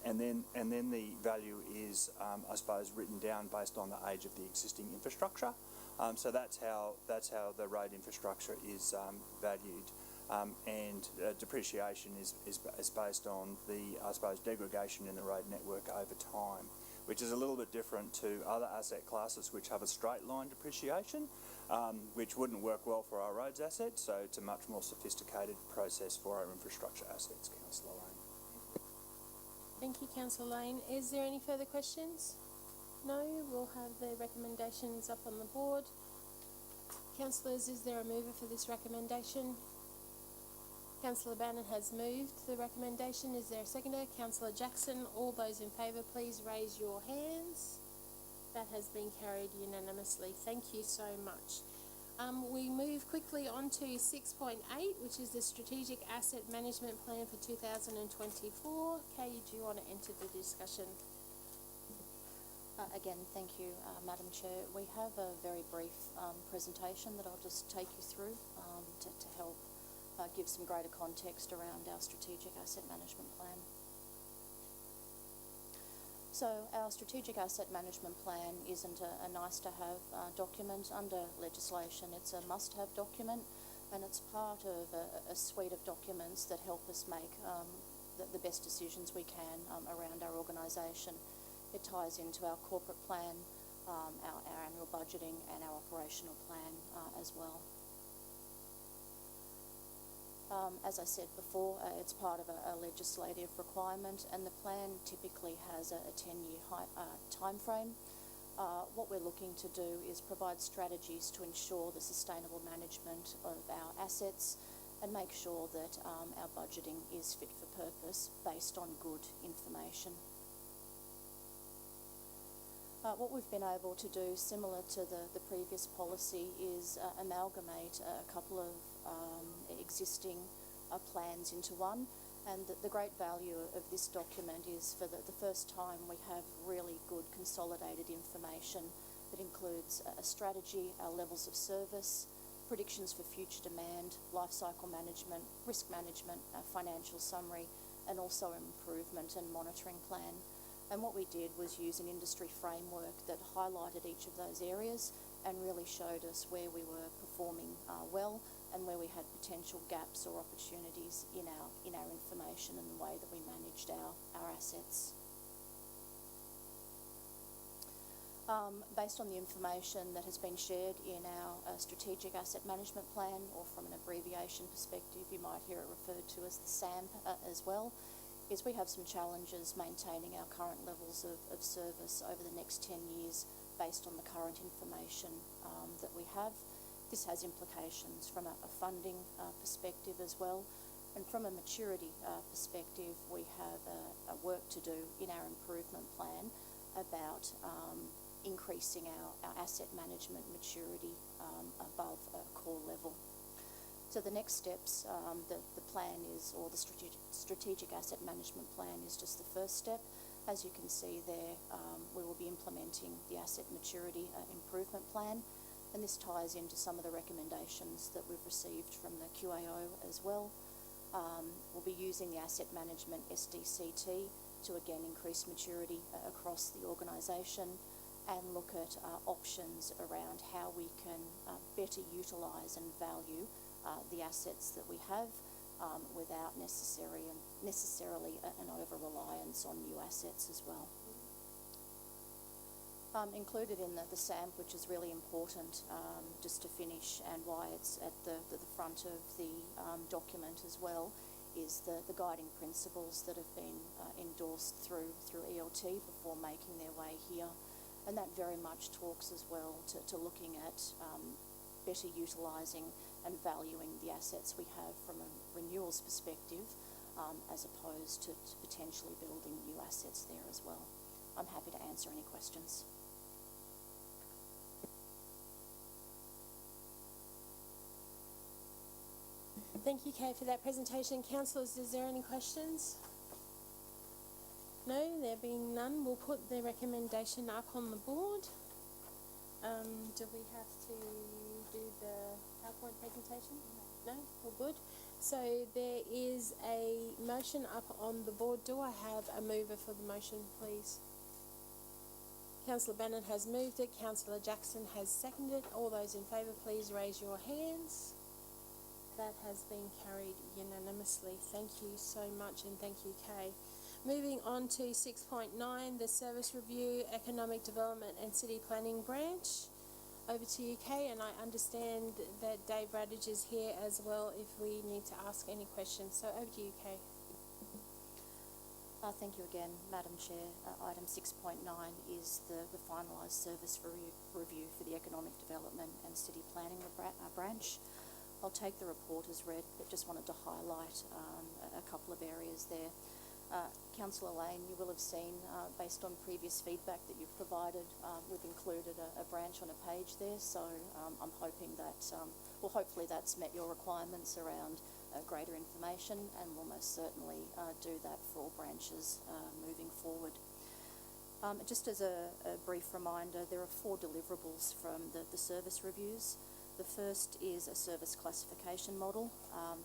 And then the value is, I suppose, written down based on the age of the existing infrastructure. So that's how the road infrastructure is valued, and depreciation is based on the, I suppose, degradation in the road network over time, which is a little bit different to other asset classes which have a straight line depreciation, which wouldn't work well for our roads assets. So it's a much more sophisticated process for our infrastructure assets, Councillor Lane. Thank you, Councillor Lane. Is there any further questions? No, we'll have the recommendations up on the board. Councillors, is there a mover for this recommendation? Councillor Bannon has moved the recommendation. Is there a seconder? Councillor Jackson. All those in favour, please raise your hands. That has been carried unanimously. Thank you so much. We move quickly on to 6.8, which is the Strategic Asset Management Plan for 2024. Kay, do you want to enter the discussion? Again, thank you, Madam Chair. We have a very brief presentation that I'll just take you through to help give some greater context around our Strategic Asset Management Plan. So our Strategic Asset Management Plan isn't a nice-to-have document under legislation. It's a must-have document, and it's part of a suite of documents that help us make the best decisions we can around our organisation. It ties into our corporate plan, our annual budgeting and our operational plan as well. As I said before, it's part of a legislative requirement, and the plan typically has a 10-year time frame. What we're looking to do is provide strategies to ensure the sustainable management of our assets and make sure that our budgeting is fit for purpose based on good information. What we've been able to do, similar to the previous policy, is amalgamate a couple of existing plans into one. And the great value of this document is for the first time we have really good consolidated information that includes a strategy, our levels of service, predictions for future demand, life cycle management, risk management, a financial summary, and also an improvement and monitoring plan. And what we did was use an industry framework that highlighted each of those areas and really showed us where we were performing well and where we had potential gaps or opportunities in our information and the way that we managed our assets. Based on the information that has been shared in our Strategic Asset Management Plan, or from an abbreviation perspective, you might hear it referred to as the SAMP as well, is we have some challenges maintaining our current levels of service over the next 10 years based on the current information that we have. This has implications from a funding perspective as well, and from a maturity perspective, we have a work to do in our improvement plan about increasing our asset management maturity above a core level. So the next steps, the plan is, or the strategic asset management plan is just the first step. As you can see there, we will be implementing the asset maturity improvement plan, and this ties into some of the recommendations that we've received from the QAO as well. We'll be using the asset management SDCT to again increase maturity across the organisation and look at options around how we can better utilise and value the assets that we have without necessarily an over-reliance on new assets as well. Included in the SAMP, which is really important, just to finish, and why it's at the front of the document as well, is the guiding principles that have been endorsed through ELT before making their way here. And that very much talks as well to looking at better utilising and valuing the assets we have from a renewals perspective, as opposed to potentially building new assets there as well. I'm happy to answer any questions. Thank you, Kay, for that presentation. Councillors, is there any questions? No, there being none, we'll put the recommendation up on the board. Do we have to do the PowerPoint presentation? No, all good. So there is a motion up on the board. Do I have a mover for the motion, please? Councillor Bannon has moved it. Councillor Jackson has seconded it. All those in favour, please raise your hands. That has been carried unanimously. Thank you so much, and thank you, Kay. Moving on to 6.9, the Service Review, Economic Development and City Planning Branch. Over to you, Kay, and I understand that Dave Radage is here as well if we need to ask any questions. So over to you, Kay. Thank you again, Madam Chair. Item 6.9 is the finalised service review for the Economic Development and City Planning branch. I'll take the report as read, but just wanted to highlight a couple of areas there. Councillor Lane, you will have seen, based on previous feedback that you've provided, we've included a branch on a page there, so I'm hoping that, well, hopefully that's met your requirements around greater information, and we'll most certainly do that for all branches moving forward. Just as a brief reminder, there are 4 deliverables from the service reviews. The first is a service classification model.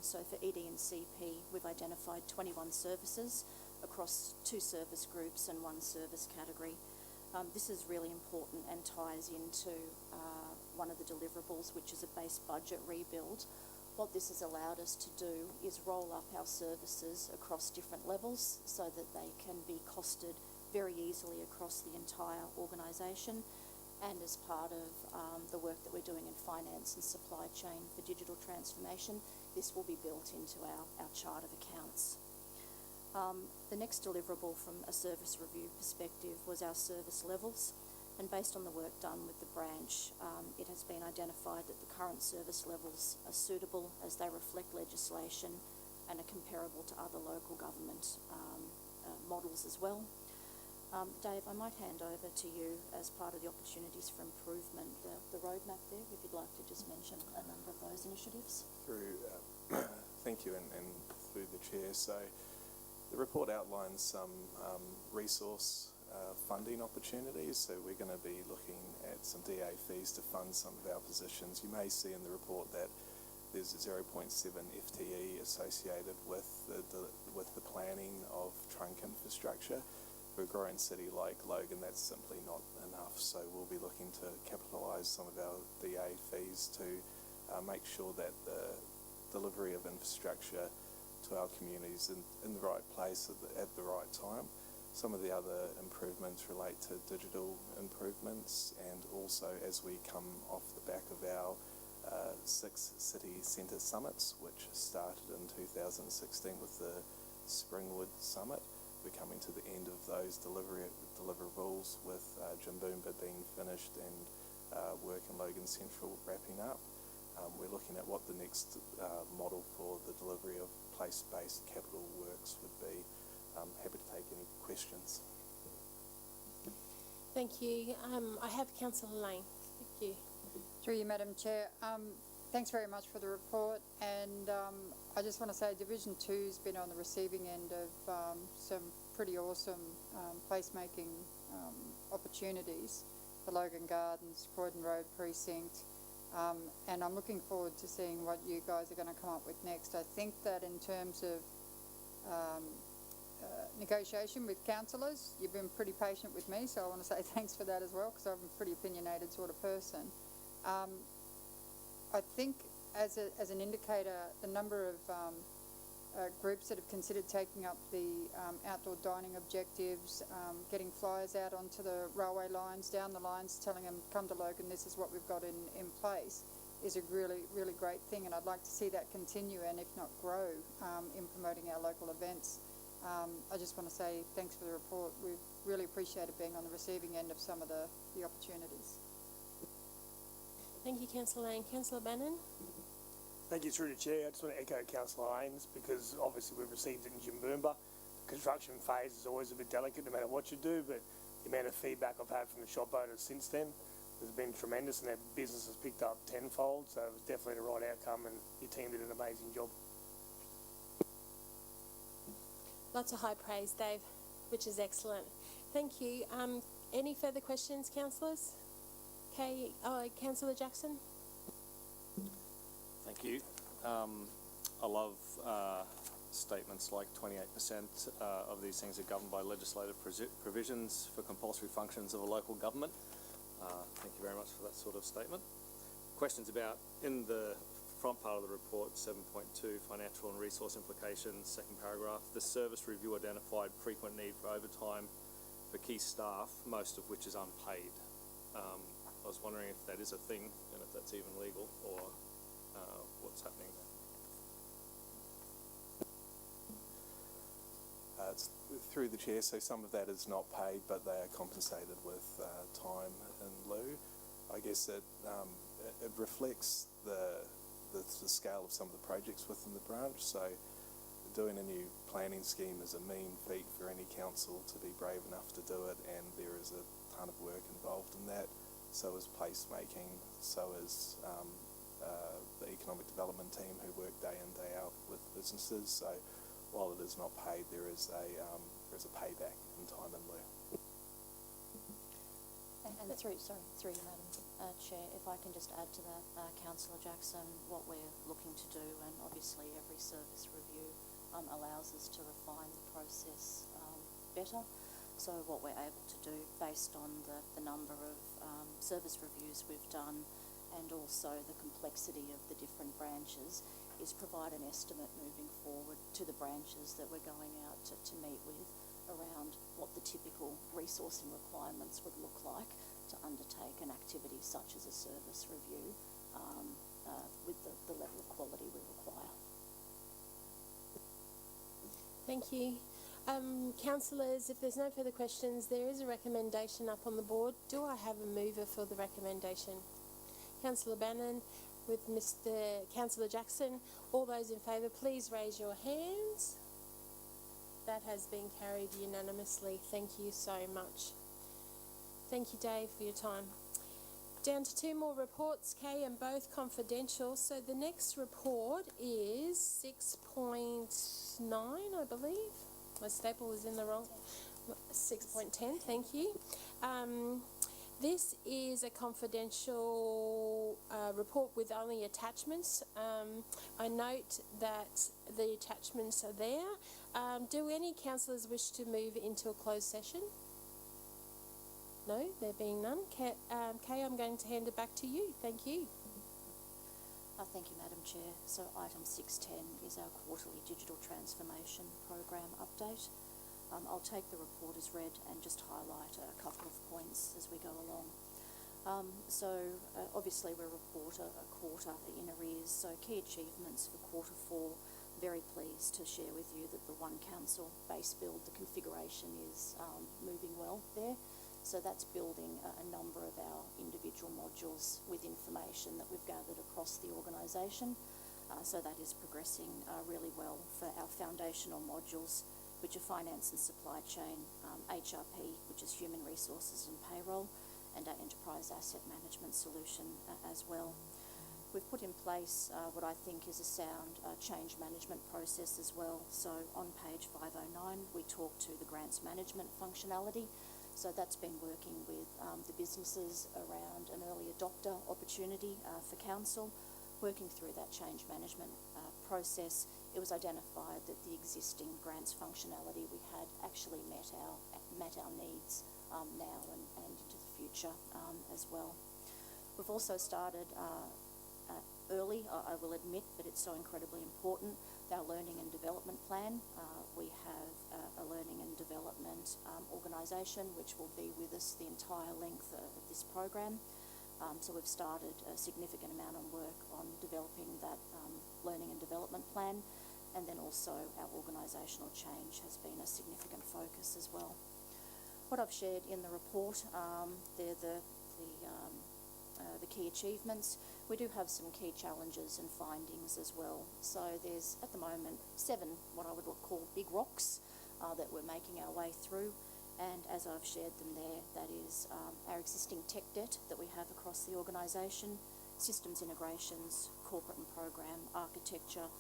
So for ED and CP, we've identified 21 services across 2 service groups and 1 service category. This is really important and ties into one of the deliverables, which is a base budget rebuild. What this has allowed us to do is roll up our services across different levels so that they can be costed very easily across the entire organisation. And as part of the work that we're doing in finance and supply chain for digital transformation, this will be built into our chart of accounts. The next deliverable from a service review perspective was our service levels, and based on the work done with the branch, it has been identified that the current service levels are suitable as they reflect legislation and are comparable to other local government models as well. Dave, I might hand over to you as part of the opportunities for improvement, the roadmap there, if you'd like to just mention a number of those initiatives. Thank you, and through the chair. So the report outlines some resource funding opportunities. So we're going to be looking at some DA fees to fund some of our positions. You may see in the report that there's a 0.7 FTE associated with the planning of trunk infrastructure. For a growing city like Logan, that's simply not enough, so we'll be looking to capitalise some of our DA fees to make sure that the delivery of infrastructure to our communities in the right place at the right time. Some of the other improvements relate to digital improvements, and also as we come off the back of our 6 city centre summits, which started in 2016 with the Springwood Summit. We're coming to the end of those deliverables with Jimboomba being finished and work in Logan Central wrapping up. We're looking at what the next model for the delivery of place-based capital works would be. I'm happy to take any questions. Thank you. I have Councillor Lane. Thank you. Through you, Madam Chair. Thanks very much for the report, and I just want to say Division 2's been on the receiving end of some pretty awesome placemaking opportunities for Logan Gardens, Croydon Road Precinct, and I'm looking forward to seeing what you guys are going to come up with next. I think that in terms of negotiation with councillors, you've been pretty patient with me, so I want to say thanks for that as well, because I'm a pretty opinionated sort of person. I think as an indicator, the number of groups that have considered taking up the outdoor dining objectives, getting flyers out onto the railway lines, down the lines, telling them, come to Logan, this is what we've got in place, is a really, really great thing, and I'd like to see that continue and if not grow in promoting our local events. I just want to say thanks for the report. We've really appreciated being on the receiving end of some of the opportunities. Thank you, Councillor Lane. Councillor Bannon? Thank you, through the chair. I just want to echo Councillor Ames, because obviously we've received it in Jimboomba. The construction phase is always a bit delicate no matter what you do, but the amount of feedback I've had from the shop owners since then has been tremendous, and their business has picked up tenfold, so it was definitely the right outcome, and your team did an amazing job. Lots of high praise, Dave, which is excellent. Thank you. Any further questions, councillors? Okay, Councillor Jackson? Thank you. I love statements like 28% of these things are governed by legislative provisions for compulsory functions of a local government. Thank you very much for that sort of statement. Questions about, in the front part of the report, 7.2, financial and resource implications, second paragraph, the service review identified frequent need for overtime for key staff, most of which is unpaid. I was wondering if that is a thing and if that's even legal, or what's happening there. It's through the chair, so some of that is not paid, but they are compensated with time in lieu. I guess it reflects the scale of some of the projects within the branch. So doing a new planning scheme is a mean feat for any council to be brave enough to do it, and there is a ton of work involved in that. So is placemaking, so is the economic development team who work day in, day out with businesses. So while it is not paid, there is a payback in time and lieu. And through you, Madam Chair, if I can just add to that, Councillor Jackson, what we're looking to do, and obviously every service review allows us to refine the process better. So what we're able to do, based on the number of service reviews we've done, and also the complexity of the different branches, is provide an estimate moving forward to the branches that we're going out to meet with around what the typical resourcing requirements would look like to undertake an activity such as a service review with the level of quality we require. Thank you. Councillors, if there's no further questions, there is a recommendation up on the board. Do I have a mover for the recommendation? Councillor Bannon with Councillor Jackson. All those in favour, please raise your hands. That has been carried unanimously. Thank you so much. Thank you, Dave, for your time. Down to two more reports, Kay, and both confidential. So the next report is 6.9, I believe. My staple was in the wrong. 6.10, thank you. This is a confidential report with only attachments. I note that the attachments are there. Do any councillors wish to move into a closed session? No, there being none. Kay, I'm going to hand it back to you. Thank you. Thank you, Madam Chair. So item 610 is our quarterly digital transformation program update. I'll take the report as read and just highlight a couple of points as we go along. Obviously we report a quarter in arrears, so key achievements for quarter 4. Very pleased to share with you that the One Council base build, the configuration is moving well there. So that's building a number of our individual modules with information that we've gathered across the organisation. So that is progressing really well for our foundational modules, which are finance and supply chain, HRP, which is human resources and payroll, and our enterprise asset management solution as well. We've put in place what I think is a sound change management process as well. So on page 509, we talk to the grants management functionality. So that's been working with the businesses around an early adopter opportunity for council. Working through that change management process, it was identified that the existing grants functionality we had actually met our needs now and into the future as well. We've also started early, I will admit, but it's so incredibly important. Our learning and development plan, we have a learning and development organisation which will be with us the entire length of this program. So we've started a significant amount of work on developing that learning and development plan, and then also our organisational change has been a significant focus as well. What I've shared in the report, they're the key achievements. We do have some key challenges and findings as well. So there's at the moment 7 what I would call big rocks that we're making our way through, and as I've shared them there, that is our existing tech debt that we have across the organisation, systems integrations, corporate and program architecture,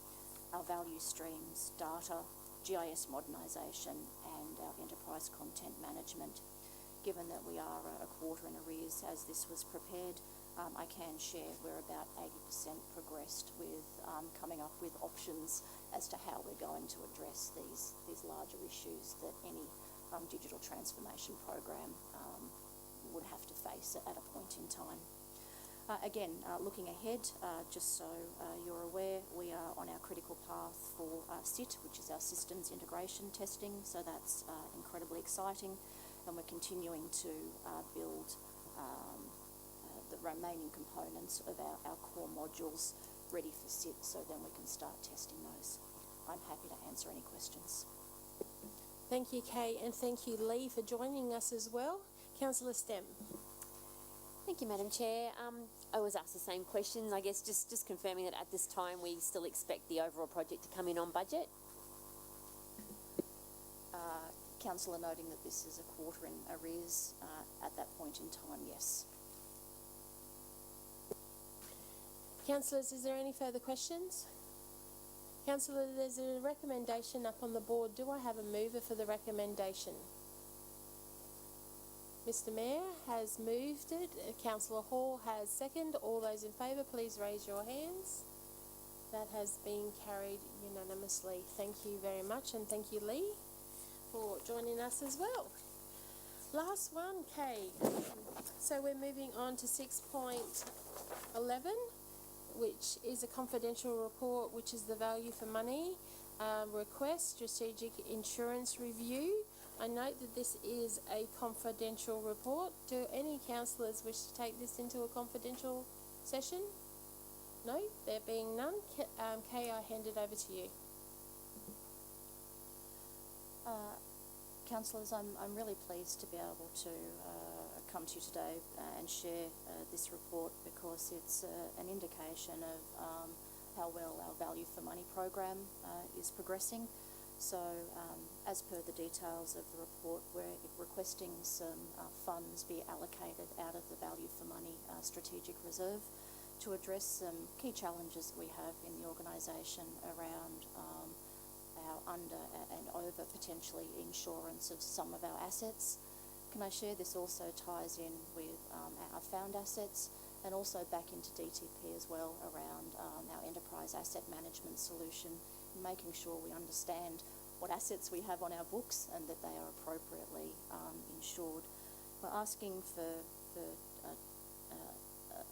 our value streams, data, GIS modernisation, and our enterprise content management. Given that we are a quarter in arrears as this was prepared, I can share we're about 80% progressed with coming up with options as to how we're going to address these larger issues that any digital transformation program would have to face at a point in time. Again, looking ahead, just so you're aware, we are on our critical path for SIT, which is our systems integration testing, so that's incredibly exciting, and we're continuing to build the remaining components of our core modules ready for SIT, so then we can start testing those. I'm happy to answer any questions. Thank you, Kay, and thank you, Lee, for joining us as well. Councillor Stem. Thank you, Madam Chair. I was asked the same question. I guess just confirming that at this time we still expect the overall project to come in on budget. Councillor noting that this is a quarter in arrears at that point in time, yes. Councillors, is there any further questions? Councillor, there's a recommendation up on the board. Do I have a mover for the recommendation? Mr Mayor has moved it. Councillor Hall has seconded. All those in favour, please raise your hands. That has been carried unanimously. Thank you very much, and thank you, Lee, for joining us as well. Last one, Kay. So we're moving on to 6.11, which is a confidential report, which is the value for money request, strategic insurance review. I note that this is a confidential report. Do any councillors wish to take this into a confidential session? No? There being none, Kay, I hand it over to you. Councillors, I'm really pleased to be able to come to you today and share this report, because it's an indication of how well our Value for Money program is progressing. So as per the details of the report, we're requesting some funds be allocated out of the Value for Money strategic reserve to address some key challenges that we have in the organisation around our under and over potentially insurance of some of our assets. Can I share this also ties in with our found assets, and also back into DTP as well around our enterprise asset management solution, making sure we understand what assets we have on our books and that they are appropriately insured. We're asking for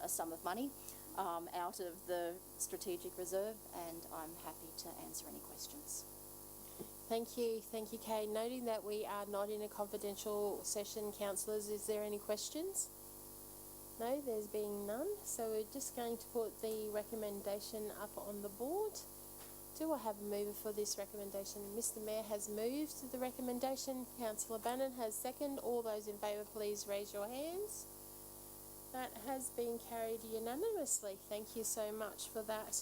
a sum of money out of the strategic reserve, and I'm happy to answer any questions. Thank you, Kay. Noting that we are not in a confidential session, councillors, is there any questions? No, there's being none. So we're just going to put the recommendation up on the board. Do I have a mover for this recommendation? Mr Mayor has moved the recommendation. Councillor Bannon has seconded. All those in favour, please raise your hands. That has been carried unanimously. Thank you so much for that.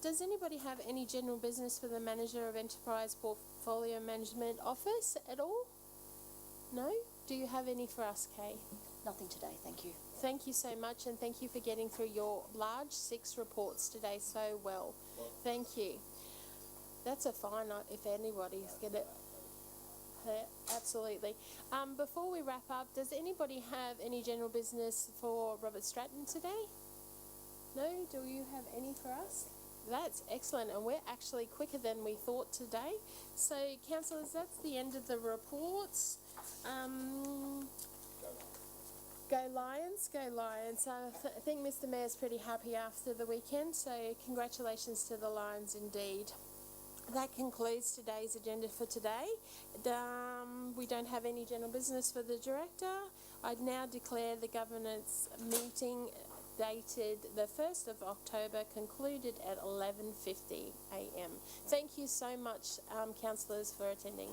Does anybody have any general business for the Manager of Enterprise Portfolio Management Office at all? No? Do you have any for us, Kay? Nothing today, thank you. Thank you so much, and thank you for getting through your large 6 reports today so well. Thank you. That's a fine if anybody's going to... absolutely. Before we wrap up, does anybody have any general business for Robert Stratton today? No? Do you have any for us? That's excellent, and we're actually quicker than we thought today. So, councillors, that's the end of the reports. Go Go Lions, go Lions. I think Mr Mayor's pretty happy after the weekend, so congratulations to the Lions indeed. That concludes today's agenda for today. We don't have any general business for the Director. I now declare the Governance meeting dated the 1st of October concluded at 11:50 a.m. Thank you so much, councillors, for attending.